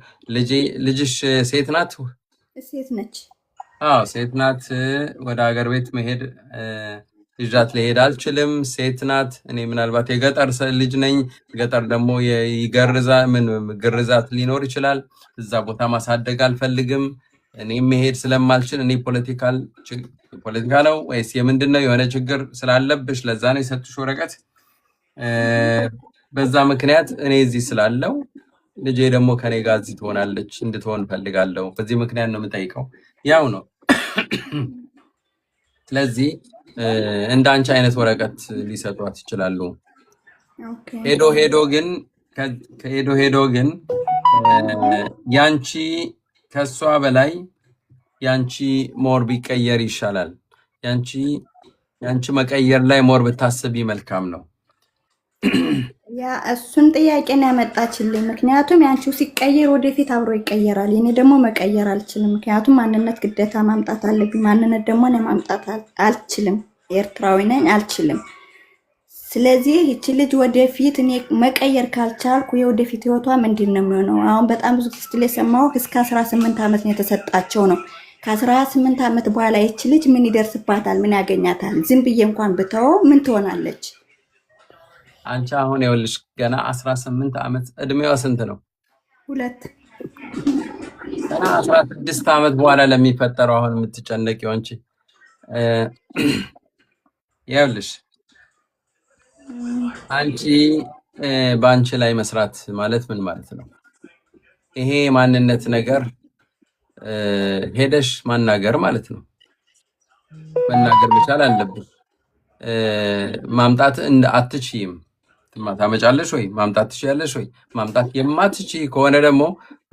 ልጅሽ ሴት ናት? ሴት ነች። አዎ ሴት ናት። ወደ ሀገር ቤት መሄድ ይዣት ልሄድ አልችልም። ሴት ናት። እኔ ምናልባት የገጠር ልጅ ነኝ። ገጠር ደግሞ ግርዛት ሊኖር ይችላል። እዛ ቦታ ማሳደግ አልፈልግም። እኔ መሄድ ስለማልችል እኔ ፖለቲካ ነው ወይስ የምንድነው? የሆነ ችግር ስላለብሽ ለዛ ነው የሰጡሽ ወረቀት። በዛ ምክንያት እኔ እዚህ ስላለው ልጄ ደግሞ ከኔ ጋር እዚህ ትሆናለች እንድትሆን ፈልጋለሁ። በዚህ ምክንያት ነው የምጠይቀው። ያው ነው። ስለዚህ እንደ አንቺ አይነት ወረቀት ሊሰጧት ይችላሉ። ሄዶ ግን ያንቺ ከሷ በላይ ያንቺ ሞር ቢቀየር ይሻላል። ያንቺ መቀየር ላይ ሞር ብታስቢ መልካም ነው። ያ እሱን ጥያቄ ነው ያመጣችልኝ። ምክንያቱም ያንቺው ሲቀየር ወደፊት አብሮ ይቀየራል። እኔ ደግሞ መቀየር አልችልም። ምክንያቱም ማንነት ግዴታ ማምጣት አለብኝ። ማንነት ደግሞ እኔ ማምጣት አልችልም። ኤርትራዊ ነኝ፣ አልችልም። ስለዚህ ይቺ ልጅ ወደፊት እኔ መቀየር ካልቻልኩ የወደፊት ህይወቷ ምንድን ነው የሚሆነው? አሁን በጣም ብዙ ስትል የሰማው እስከ 18 ዓመት ነው የተሰጣቸው ነው። ከ18 ዓመት በኋላ ይቺ ልጅ ምን ይደርስባታል? ምን ያገኛታል? ዝም ብዬ እንኳን ብተው ምን ትሆናለች? አንቺ አሁን ይኸውልሽ ገና 18 ዓመት እድሜዋ ስንት ነው? 2 ገና 16 ዓመት በኋላ ለሚፈጠረው አሁን የምትጨነቂው አንቺ። ይኸውልሽ አንቺ በአንቺ ላይ መስራት ማለት ምን ማለት ነው? ይሄ ማንነት ነገር ሄደሽ ማናገር ማለት ነው። መናገር መቻል አለብሽ። ማምጣት አትችይም። ታመጫለሽ ወይ? ማምጣት ትችያለሽ ወይ? ማምጣት የማትችይ ከሆነ ደግሞ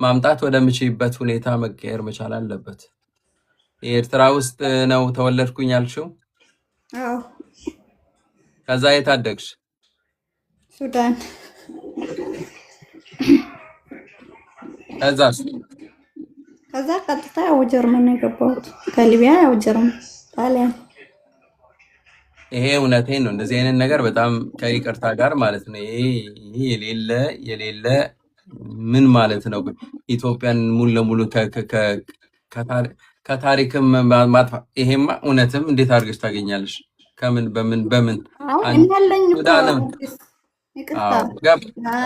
ማምጣት ወደምችይበት ሁኔታ መቀየር መቻል አለበት። ኤርትራ ውስጥ ነው ተወለድኩኝ ያልሽው? አዎ። ከዛ የት አደግሽ? ሱዳን። ከዛ ቀጥታ ያው ጀርመን ነው የገባሁት። ከሊቢያ ያው ጀርመን፣ ጣሊያን። ይሄ እውነቴን ነው። እንደዚህ አይነት ነገር በጣም ከይቅርታ ጋር ማለት ነው። ይሄ የሌለ ምን ማለት ነው? ኢትዮጵያን ሙሉ ለሙሉ ከታሪክም ማጥፋት። ይሄማ እውነትም እንዴት አድርገሽ ታገኛለሽ? ከምን በምን እናለኝ ይቅርታ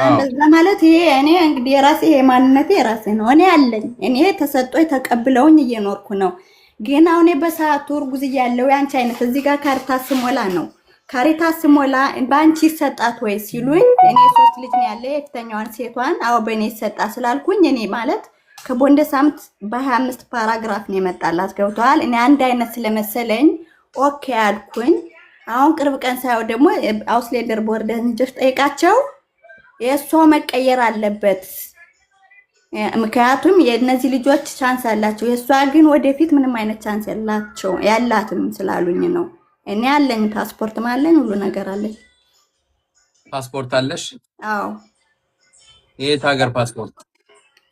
እንደዛ ማለት ይሄ እኔ እንግዲህ የራሴ ማንነቴ የራሴ ነው። እኔ አለኝ፣ እኔ ተሰጥቶኝ ተቀብለውኝ እየኖርኩ ነው። ግን አሁን በሰዓቱ እርጉዝ እያለሁ ያንቺ አይነት እዚህ ጋር ካሪታስ ሞላ ነው። ካሪታስ ሞላ ባንቺ ይሰጣት ወይ ሲሉኝ እኔ 3 ልጅ ነው ያለ የፊተኛዋን ሴቷን አዎ በእኔ ይሰጣ ስላልኩኝ እኔ ማለት ከቦንደሳምት በ25 ፓራግራፍ ነው የመጣላት። ገብቷል። እኔ አንድ አይነት ስለመሰለኝ ኦኬ አልኩኝ። አሁን ቅርብ ቀን ሳይው ደግሞ አውስሌደር ቦርድ እንጆች ጠይቃቸው የእሷ መቀየር አለበት። ምክንያቱም የእነዚህ ልጆች ቻንስ አላቸው፣ የእሷ ግን ወደፊት ምንም አይነት ቻንስ ያላትም ስላሉኝ ነው። እኔ አለኝ ፓስፖርት ማለኝ ሁሉ ነገር አለኝ። ፓስፖርት አለሽ? አዎ የት ሀገር ፓስፖርት?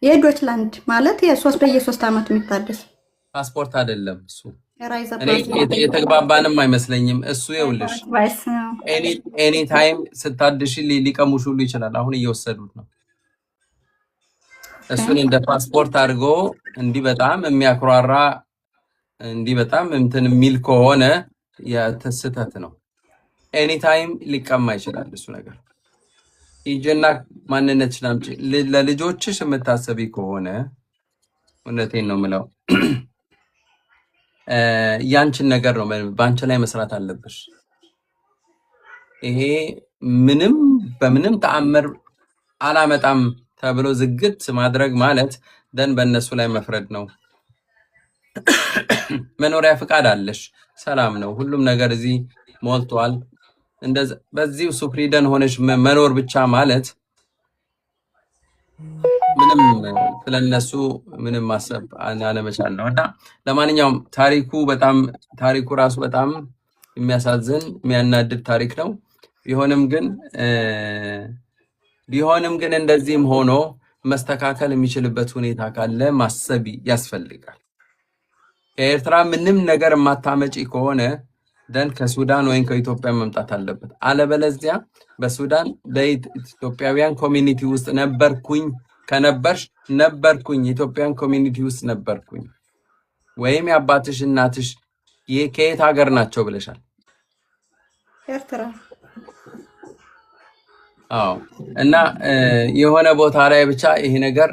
የዶችላንድ ማለት በየ3 ዓመቱ የሚታደስ ፓስፖርት አይደለም እሱ። ራይዛ እኔ የተግባባንም አይመስለኝም። እሱ ይኸውልሽ ኤኒ ታይም ስታድሽ ሊቀሙሽ ሁሉ ይችላል። አሁን እየወሰዱት ነው። እሱን እንደ ፓስፖርት አድርጎ እንዲህ በጣም የሚያኩራራ እንዲህ በጣም እንትን የሚል ከሆነ ስህተት ነው። ኤኒ ታይም ሊቀማ ይችላል እሱ ነገር። ሂጂና ማንነትሽን አምጪ። ለልጆችሽ የምታሰቢ ከሆነ እውነቴን ነው የምለው ያንቺን ነገር ነው በአንቺ ላይ መስራት አለብሽ። ይሄ በምንም ተአምር አላመጣም ተብሎ ዝግት ማድረግ ማለት ደን በእነሱ ላይ መፍረድ ነው። መኖሪያ ፍቃድ አለሽ፣ ሰላም ነው፣ ሁሉም ነገር እዚህ ሞልቷል። በዚሁ ሱፕሪደን ሆነሽ መኖር ብቻ ማለት ምንም ስለነሱ ምንም ማሰብ አለመቻል ነው። እና ለማንኛውም ታሪኩ ራሱ በጣም የሚያሳዝን የሚያናድድ ታሪክ ነው። ቢሆንም ግን እንደዚህም ሆኖ መስተካከል የሚችልበት ሁኔታ ካለ ማሰብ ያስፈልጋል። ከኤርትራ ምንም ነገር የማታመጪ ከሆነ ደን ከሱዳን ወይም ከኢትዮጵያ መምጣት አለበት። አለበለዚያ በሱዳን በኢትዮጵያውያን ኮሚኒቲ ውስጥ ነበርኩኝ ኢትዮጵያን ኮሚኒቲ ውስጥ ነበርኩኝ ወይም የአባትሽ እናትሽ ከየት ሀገር ናቸው ብለሻል? ኤርትራ። አዎ። እና የሆነ ቦታ ላይ ብቻ ይሄ ነገር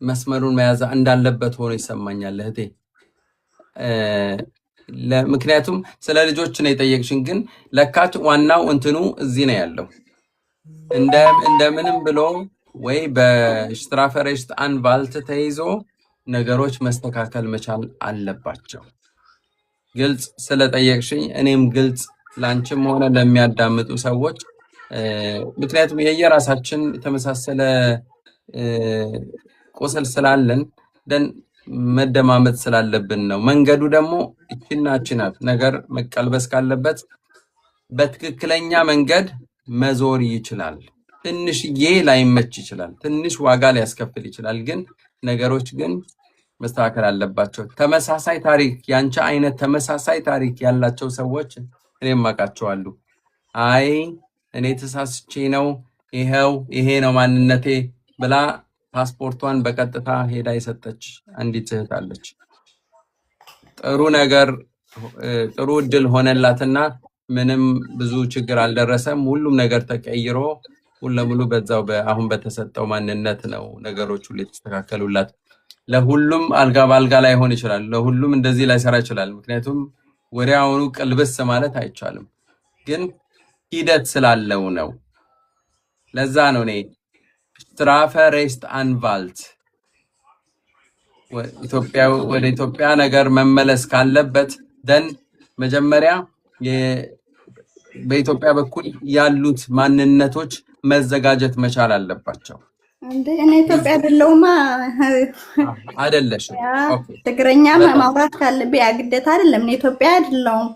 መስመሩን መያዝ እንዳለበት ሆኖ ይሰማኛል እህቴ። ምክንያቱም ስለ ልጆች ነው የጠየቅሽን፣ ግን ለካች ዋናው እንትኑ እዚህ ነው ያለው። እንደምንም ብሎ ወይ በስትራፈሬሽት አንቫልት ተይዞ ነገሮች መስተካከል መቻል አለባቸው። ግልጽ ስለጠየቅሽኝ እኔም ግልጽ ላንቺም ሆነ ለሚያዳምጡ ሰዎች፣ ምክንያቱም የየራሳችን የተመሳሰለ ቁስል ስላለን ደን መደማመጥ ስላለብን ነው። መንገዱ ደግሞ እቺናት ነገር መቀልበስ ካለበት በትክክለኛ መንገድ መዞር ይችላል። ትንሽዬ ላይመች ይችላል፣ ትንሽ ዋጋ ሊያስከፍል ይችላል። ግን ነገሮች ግን መስተካከል አለባቸው። ተመሳሳይ ታሪክ ያንቺ አይነት ተመሳሳይ ታሪክ ያላቸው ሰዎች እኔም አውቃቸዋለሁ። አይ እኔ ተሳስቼ ነው ይሄ ነው ማንነቴ ብላ ፓስፖርቷን በቀጥታ ሄዳ የሰጠች አንዲት እህት አለች። ጥሩ እድል ሆነላትና ምንም ብዙ ችግር አልደረሰም። ሁሉም ነገር ተቀይሮ ሁሉ ለሙሉ በዛው አሁን በተሰጠው ማንነት ነው ነገሮች ሁሉ የተስተካከሉላት። ለሁሉም አልጋ ባልጋ ላይ ሆን ይችላል፣ ለሁሉም እንደዚህ ላይ ሰራ ይችላል። ምክንያቱም ወዲያውኑ ቅልብስ ማለት አይቻልም፣ ግን ሂደት ስላለው ነው። ለዛ ነው እኔ ስትራፈሬሽት አንቫልት ወደ ኢትዮጵያ ነገር መመለስ ካለበት ደን መጀመሪያ በኢትዮጵያ በኩል ያሉት ማንነቶች መዘጋጀት መቻል አለባቸው። እኔ ኢትዮጵያ አይደለሁማ አይደለሽ? ትግረኛ ማውራት ካለብኝ ግዴታ አይደለም። እኔ ኢትዮጵያ አይደለሁም።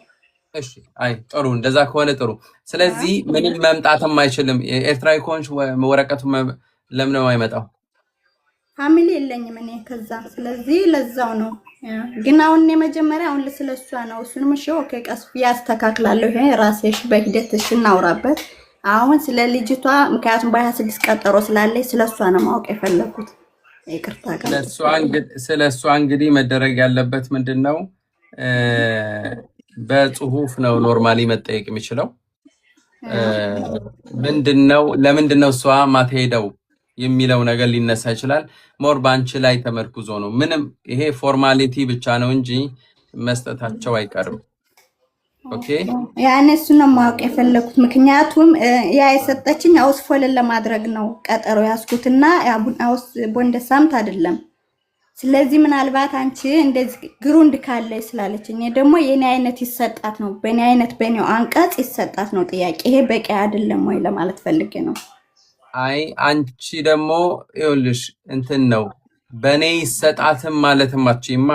እሺ፣ አይ ጥሩ፣ እንደዛ ከሆነ ጥሩ። ስለዚህ ምንም መምጣትም አይችልም። ኤርትራዊ ከሆንሽ ወረቀቱ ለምን ነው አይመጣው? ፋሚሊ የለኝም እኔ ከዛ። ስለዚህ ለዛው ነው። ግን አሁን መጀመሪያ ስለሷ ነው። እሱንም እሺ ኦኬ፣ ቀስ ያስተካክላለሁ። ይሄ ራስሽ በሂደትሽ እናውራበት። አሁን ስለ ልጅቷ ምክንያቱም በ26 ቀጠሮ ስላለኝ ስለሷ ነው ማወቅ የፈለኩት። ይቅርታ ጋር ስለሷ እንግዲህ መደረግ ያለበት ምንድነው? በጽሁፍ ነው ኖርማሊ መጠየቅ የሚችለው። ለምንድነው እሷ ማትሄደው የሚለው ነገር ሊነሳ ይችላል። ሞር ባንቺ ላይ ተመርኩዞ ነው። ምንም ይሄ ፎርማሊቲ ብቻ ነው እንጂ መስጠታቸው አይቀርም። ኦኬ፣ ያኔ እሱ ነው ማወቅ የፈለኩት። ምክንያቱም ያ የሰጠችኝ አውስፎልን ለማድረግ ነው ቀጠሮ ያስኩትና አውስ ቦንደሳምት አይደለም። ስለዚህ ምናልባት አንቺ እንደዚህ ግሩንድ ካለ ስላለችኝ ደግሞ የኔ አይነት ይሰጣት ነው፣ በኔው አንቀጽ ይሰጣት ነው ጥያቄ። ይሄ በቂ አይደለም ወይ ለማለት ፈልጌ ነው። አይ አንቺ ደግሞ ይኸውልሽ እንትን ነው በኔ ይሰጣትም ማለትም አትችይማ።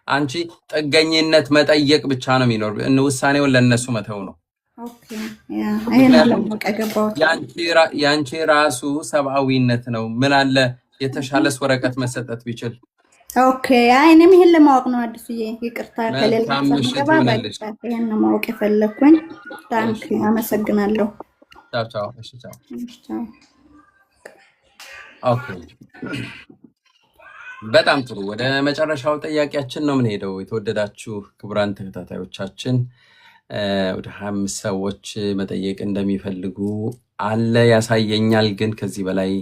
አንቺ ጥገኝነት መጠየቅ ብቻ ነው የሚኖር፣ ውሳኔውን ለነሱ መተው ነው። ኦኬ ያ ይሄን ለማወቅ ገባሁት። ያንቺ ራሱ ሰብአዊነት ነው። ምን አለ የተሻለስ ወረቀት መሰጠት ቢችል። ኦኬ እኔም ይሄን ለማወቅ ነው አዲሱዬ፣ ይቅርታ ከሌላ ምሽት ሰው ይሆንልሽ። ይሄን ማወቅ የፈለኩኝ። ታንክ አመሰግናለሁ። ቻው ቻው። እሺ ቻው። ቻው። ኦኬ በጣም ጥሩ። ወደ መጨረሻው ጥያቄያችን ነው የምንሄደው። የተወደዳችሁ ክቡራን ተከታታዮቻችን ወደ 25 ሰዎች መጠየቅ እንደሚፈልጉ አለ ያሳየኛል፣ ግን ከዚህ በላይ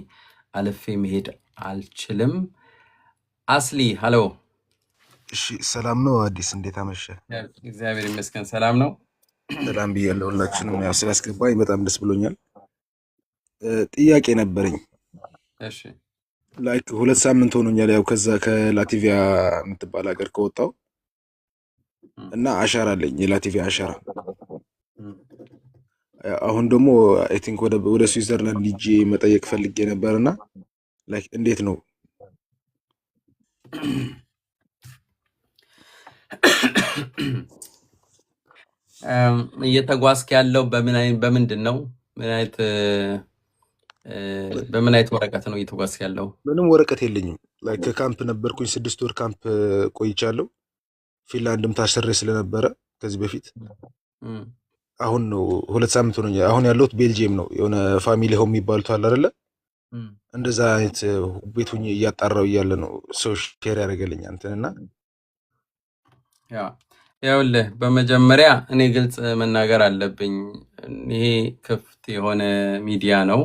አልፌ መሄድ አልችልም። አስሊ ሃሎ። እሺ ሰላም ነው አዲስ፣ እንዴት አመሸ? እግዚአብሔር ይመስገን ሰላም ነው። ሰላም ብያለሁ ሁላችንም። ያው ስላስገባኝ በጣም ደስ ብሎኛል። ጥያቄ ነበረኝ። እሺ ላይክ 2 ሳምንት ሆኖኛል ያው ከዛ ከላቲቪያ የምትባል ሀገር ከወጣው እና አሻራ አለኝ፣ የላቲቪያ አሻራ። አሁን ደግሞ አይ ቲንክ ወደ ስዊዘርላንድ ሂጄ መጠየቅ ፈልጌ ነበርና ላይክ እንዴት ነው? እየተጓዝክ ያለው በምንድን ነው? በምን አይነት ወረቀት ነው እየተጓዝክ ያለው? ምንም ወረቀት የለኝም። ላይክ ከካምፕ ነበርኩኝ 6 ወር ካምፕ ቆይቻለሁ። ፊንላንድም ታስሬ ስለነበረ ከዚህ በፊት አሁን ነው 2 ሳምንት ሆኖኛል። አሁን ያለሁት ቤልጂየም ነው። የሆነ ፋሚሊ ሆም የሚባሉት አለ አይደለ? እንደዛ አይነት ቤት ሁኜ እያጣራው እያለ ነው ሰው ሼር ያደረገልኝ አንተንና ያውልህ በመጀመሪያ እኔ ግልጽ መናገር አለብኝ። ይሄ ክፍት የሆነ ሚዲያ ነው።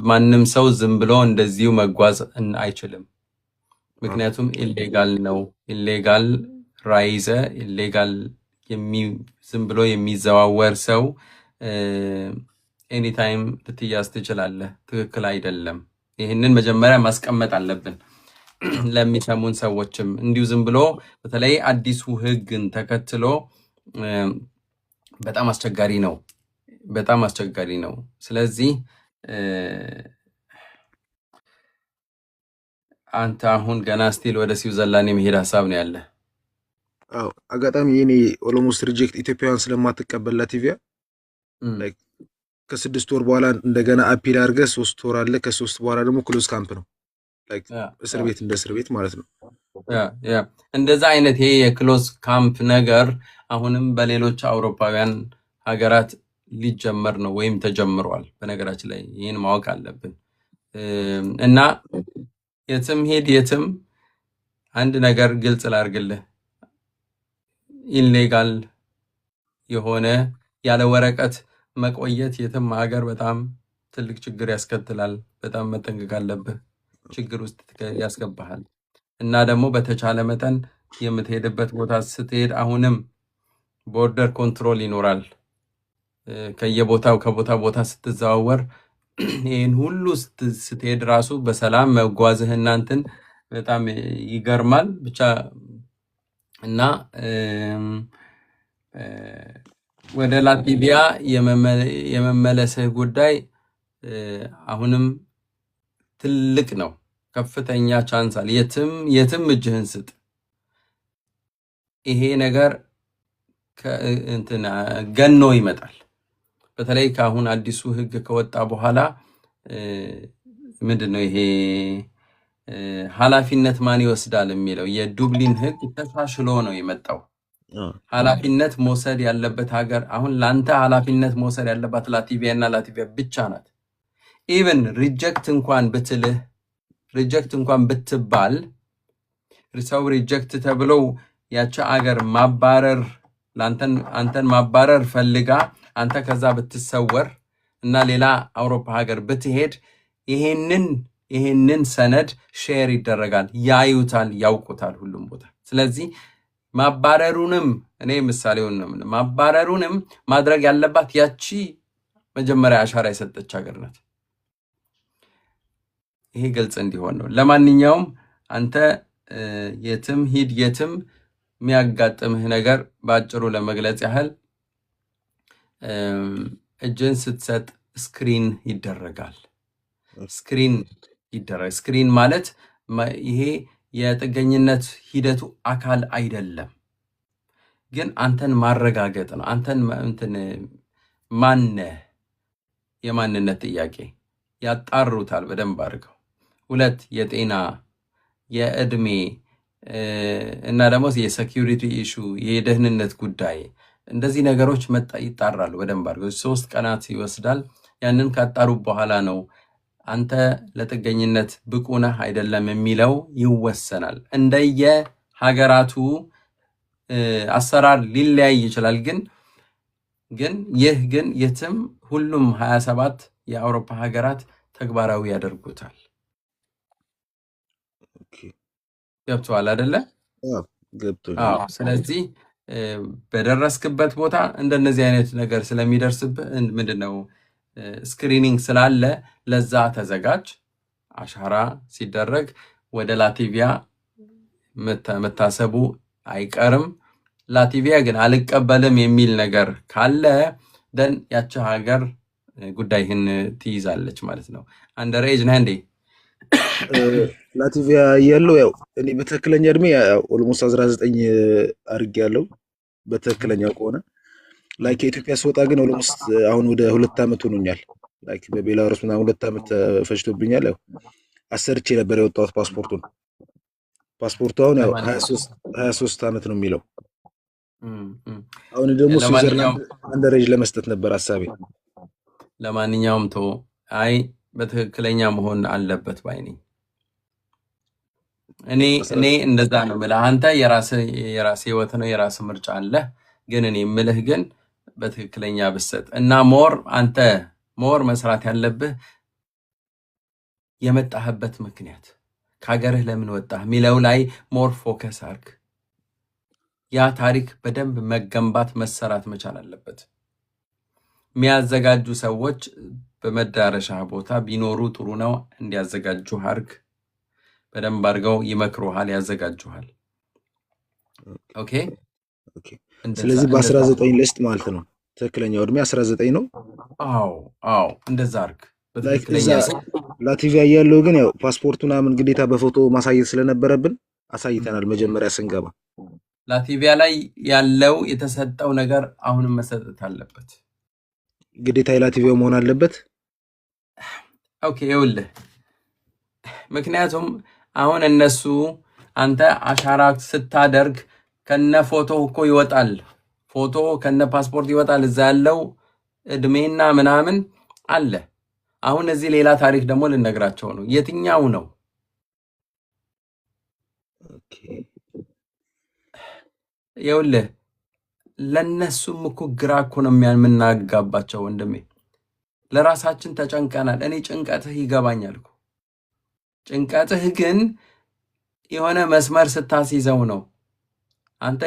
ማንም ሰው ዝም ብሎ እንደዚሁ መጓዝ አይችልም። ምክንያቱም ኢሌጋል ነው። ኢሌጋል ራይዘ ኢሌጋል ዝም ብሎ የሚዘዋወር ሰው ኤኒታይም ልትያዝ ትችላለህ። ትክክል አይደለም። ይህንን መጀመሪያ ማስቀመጥ አለብን። ለሚሰሙን ሰዎችም እንዲሁ ዝም ብሎ በተለይ አዲሱ ሕግን ተከትሎ በጣም አስቸጋሪ ነው። በጣም አስቸጋሪ ነው። ስለዚህ አንተ አሁን ገና ስቲል ወደ ስዊዘርላንድ የመሄድ ሀሳብ ነው ያለ? አዎ አጋጣሚ የኔ ኦሎሞስት ሪጀክት ኢትዮጵያውያን ስለማትቀበል ላቲቪያ ላይክ ከ6 ወር በኋላ እንደገና አፒል አድርገህ 3 ወር አለ። ከ3 በኋላ ደግሞ ክሎዝ ካምፕ ነው። ላይክ እስር ቤት እንደ እስር ቤት ማለት ነው። እንደዛ አይነት ይሄ የክሎዝ ካምፕ ነገር አሁንም በሌሎች አውሮፓውያን ሀገራት ሊጀመር ነው ወይም ተጀምሯል። በነገራችን ላይ ይህን ማወቅ አለብን እና የትም ሄድ የትም አንድ ነገር ግልጽ ላድርግልህ። ኢሌጋል የሆነ ያለ ወረቀት መቆየት የትም ሀገር በጣም ትልቅ ችግር ያስከትላል። በጣም መጠንቀቅ አለብህ። ችግር ውስጥ ያስገባሃል። እና ደግሞ በተቻለ መጠን የምትሄድበት ቦታ ስትሄድ አሁንም ቦርደር ኮንትሮል ይኖራል። ከየቦታው ከቦታ ቦታ ስትዘዋወር ይህን ሁሉ ስትሄድ ራሱ በሰላም መጓዝህ እናንትን በጣም ይገርማል። ብቻ እና ወደ ላቲቪያ የመመለስህ ጉዳይ አሁንም ትልቅ ነው። ከፍተኛ ቻንስ አለ። የትም እጅህን ስጥ። ይሄ ነገር ገኖ ይመጣል። በተለይ ከአሁን አዲሱ ሕግ ከወጣ በኋላ ምንድን ነው ይሄ ኃላፊነት ማን ይወስዳል የሚለው የዱብሊን ሕግ ተሻሽሎ ነው የመጣው። ኃላፊነት መውሰድ ያለበት ሀገር አሁን ለአንተ ኃላፊነት መውሰድ ያለባት ላቲቪያ እና ላቲቪያ ብቻ ናት። ኢቨን ሪጀክት እንኳን ብትልህ ሪጀክት እንኳን ብትባል ሰው ሪጀክት ተብለው ያቺ አገር ማባረር አንተን ማባረር ፈልጋ አንተ ከዛ ብትሰወር እና ሌላ አውሮፓ ሀገር ብትሄድ ይሄንን ሰነድ ሼር ይደረጋል፣ ያዩታል፣ ያውቁታል ሁሉም ቦታ። ስለዚህ ማባረሩንም እኔ ምሳሌውን ነው ማባረሩንም ማድረግ ያለባት ያቺ መጀመሪያ አሻራ የሰጠች ሀገር ናት። ይሄ ግልጽ እንዲሆን ነው። ለማንኛውም አንተ የትም ሂድ የትም የሚያጋጥምህ ነገር በአጭሩ ለመግለጽ ያህል እጅን ስትሰጥ ስክሪን ይደረጋል። ስክሪን ማለት ይሄ የጥገኝነት ሂደቱ አካል አይደለም፣ ግን አንተን ማረጋገጥ ነው። አንተን ማነህ የማንነት ጥያቄ ያጣሩታል በደንብ አድርገው። 2 የጤና የእድሜ እና ደግሞ የሴኪዩሪቲ ኢሹ የደህንነት ጉዳይ እንደዚህ ነገሮች ይጣራሉ በደንብ አድርገው። 3 ቀናት ይወስዳል። ያንን ካጣሩ በኋላ ነው አንተ ለጥገኝነት ብቁ ነህ አይደለም የሚለው ይወሰናል። እንደየ ሀገራቱ አሰራር ሊለያይ ይችላል። ግን የትም ሁሉም 27 የአውሮፓ ሀገራት ተግባራዊ ያደርጉታል። ገብቶሃል አይደለ? ገብቶኛል። ስለዚህ በደረስክበት ቦታ እንደነዚህ አይነት ነገር ስለሚደርስብህ ምንድነው ስክሪኒንግ ስላለ ለዛ ተዘጋጅ። አሻራ ሲደረግ ወደ ላቲቪያ መታሰቡ አይቀርም። ላቲቪያ ግን አልቀበልም የሚል ነገር ካለ ደን ያቺ ሀገር ጉዳይህን ትይዛለች ማለት ነው። አንደር ኤጅ ነህ እንዴ? ላቲቪያ ያለው ያው እኔ በትክክለኛ እድሜ ኦልሞስት 19 አድርጌያለሁ በትክክለኛው ከሆነ ላይክ ከኢትዮጵያ ስወጣ ግን ኦልሞስት አሁን ወደ 2 ዓመት ሆኖኛል። ላይክ በቤላሩስ ምናምን 2 ዓመት ፈጅቶብኛል። ያው አሰርቼ ነበር የወጣሁት ፓስፖርቱ አሁን ያው 23 ዓመት ነው የሚለው። አሁን ደግሞ ስዊዘርላንድ አንደረጅ ለመስጠት ነበር ሐሳቤ። ለማንኛውም በትክክለኛ መሆን አለበት ባይ ነኝ። እኔ እንደዛ ነው የምልህ። አንተ የራስ ህይወት ነው፣ የራስ ምርጫ አለ። ግን እኔ የምልህ ግን በትክክለኛ ብሰጥ እና አንተ ሞር መስራት ያለብህ የመጣህበት ምክንያት ከሀገርህ ለምን ወጣህ ሚለው ላይ ሞር ፎከስ አርግ። ያ ታሪክ በደንብ መገንባት መሰራት መቻል አለበት። የሚያዘጋጁ ሰዎች በመዳረሻ ቦታ ቢኖሩ ጥሩ ነው። እንዲያዘጋጁ አርግ። በደንብ አድርገው ይመክሩሃል፣ ያዘጋጁሃል። ኦኬ። ስለዚህ በ19 ልስጥ ማለት ነው። ትክክለኛው እድሜ 19 ነው። አዎ እንደዛ አርግ። ላቲቪያ ያለው ግን ያው ፓስፖርቱ ምናምን ግዴታ በፎቶ ማሳየት ስለነበረብን አሳይተናል መጀመሪያ ስንገባ። ላቲቪያ ላይ ያለው የተሰጠው ነገር አሁንም መሰጠት አለበት። ግዴታ የላቲቪያው መሆን አለበት። ኦኬ ይኸውልህ፣ ምክንያቱም አሁን እነሱ አንተ አሻራ ስታደርግ ከነ ፎቶ እኮ ይወጣል፣ ፎቶ ከነ ፓስፖርት ይወጣል። እዛ ያለው እድሜና ምናምን አለ። አሁን እዚህ ሌላ ታሪክ ደግሞ ልነግራቸው ነው። የትኛው ነው? ይኸውልህ ለነሱም እኮ ግራ እኮ ነው የምናጋባቸው ወንድሜ። ለራሳችን ተጨንቀናል። እኔ ጭንቀትህ ይገባኛል እኮ። ጭንቀትህ ግን የሆነ መስመር ስታስይዘው ነው። አንተ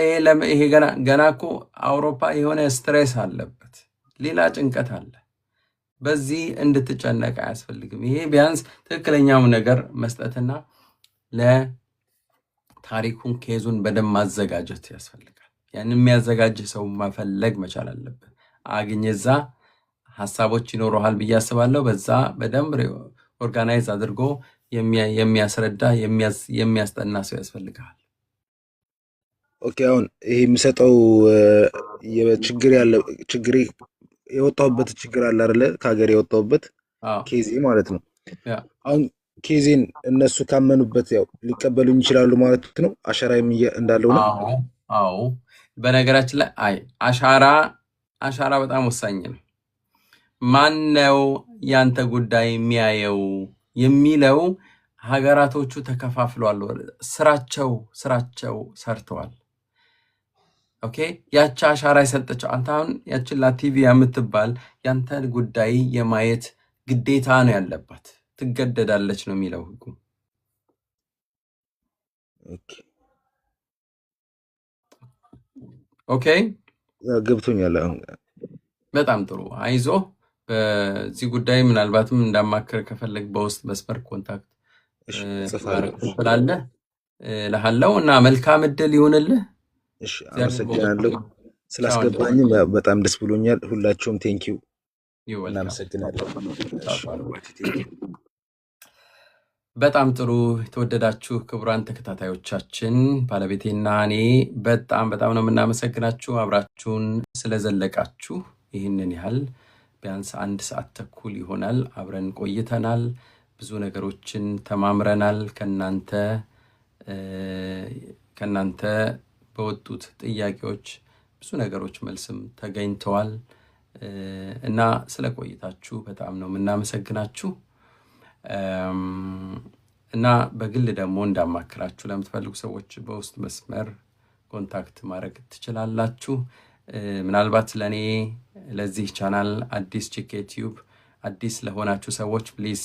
ይሄ ገና እኮ አውሮፓ የሆነ ስትሬስ አለበት፣ ሌላ ጭንቀት አለ። በዚህ እንድትጨነቅ አያስፈልግም። ይሄ ቢያንስ ትክክለኛው ነገር መስጠትና ለታሪኩን ኬዙን በደንብ ማዘጋጀት ያስፈልጋል። ያን የሚያዘጋጅ ሰው መፈለግ መቻል አለብህ። አግኝዛ ሀሳቦች ይኖረሃል ብዬ አስባለሁ። በዛ በደንብ ኦርጋናይዝ አድርጎ የሚያስረዳ የሚያስጠና ሰው ያስፈልጋል። ኦኬ። አሁን ይሄ የሚሰጠው ችግር የወጣሁበት ችግር አለ አይደለ? ከሀገር የወጣሁበት ኬዜ ማለት ነው። አሁን ኬዜን እነሱ ካመኑበት ያው ሊቀበሉኝ ይችላሉ ማለት ነው። አሻራም እንዳለው ነው። አዎ በነገራችን ላይ አሻራ በጣም ወሳኝ ነው። ማነው ያንተ ጉዳይ የሚያየው የሚለው ሀገራቶቹ ተከፋፍለዋል። ስራቸው ሰርተዋል። ኦኬ። ያቺ አሻራ የሰጠችው አንተ አሁን ያችን ላቲቪያ የምትባል ያንተ ጉዳይ የማየት ግዴታ ነው ያለባት። ትገደዳለች ነው የሚለው ህጉ። ኦኬ ገብቶኛል። በጣም ጥሩ። አይዞ። በዚህ ጉዳይ ምናልባትም እንዳማከር ከፈለግ በውስጥ መስመር ኮንታክት ስላለ እልሃለሁ እና መልካም እድል ይሁንልህ። አመሰግናለሁ። ስላስገባኝም በጣም ደስ ብሎኛል። ሁላችሁም ቴንኪው። እናመሰግናለሁ። በጣም ጥሩ የተወደዳችሁ ክቡራን ተከታታዮቻችን ባለቤቴና እኔ በጣም ነው የምናመሰግናችሁ አብራችሁን ስለዘለቃችሁ። ይህንን ያህል ቢያንስ 1 ሰዓት ተኩል ይሆናል አብረን ቆይተናል። ብዙ ነገሮችን ተማምረናል። ከናንተ በወጡት ጥያቄዎች ብዙ ነገሮች መልስም ተገኝተዋል እና ስለቆይታችሁ በጣም ነው የምናመሰግናችሁ። እና በግል ደግሞ እንዳማክራችሁ ለምትፈልጉ ሰዎች በውስጥ መስመር ኮንታክት ማድረግ ትችላላችሁ። ምናልባት ለዚህ ቻናል አዲስ ቺኬ ቲዩብ አዲስ ለሆናችሁ ሰዎች ፕሊዝ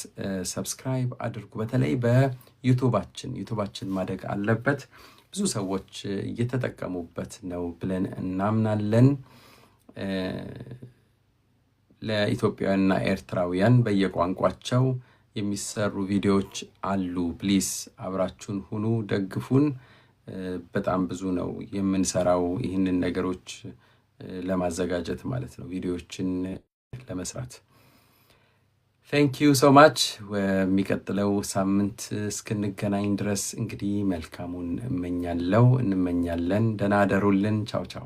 ሰብስክራይብ አድርጉ። በተለይ በዩቲዩባችን ማደግ አለበት። ብዙ ሰዎች እየተጠቀሙበት ነው ብለን እናምናለን። ለኢትዮጵያውያንና ኤርትራውያን በየቋንቋቸው የሚሰሩ ቪዲዮዎች አሉ። ፕሊዝ አብራችሁን ሁኑ፣ ደግፉን። በጣም ብዙ ነው የምንሰራው ይህንን ነገሮች ለማዘጋጀት ማለት ነው፣ ቪዲዮዎችን ለመስራት። ቴንክ ዩ ሶ ማች። የሚቀጥለው ሳምንት እስክንገናኝ ድረስ እንግዲህ መልካሙን እንመኛለን። ደህና አደሩልን። ቻው ቻው።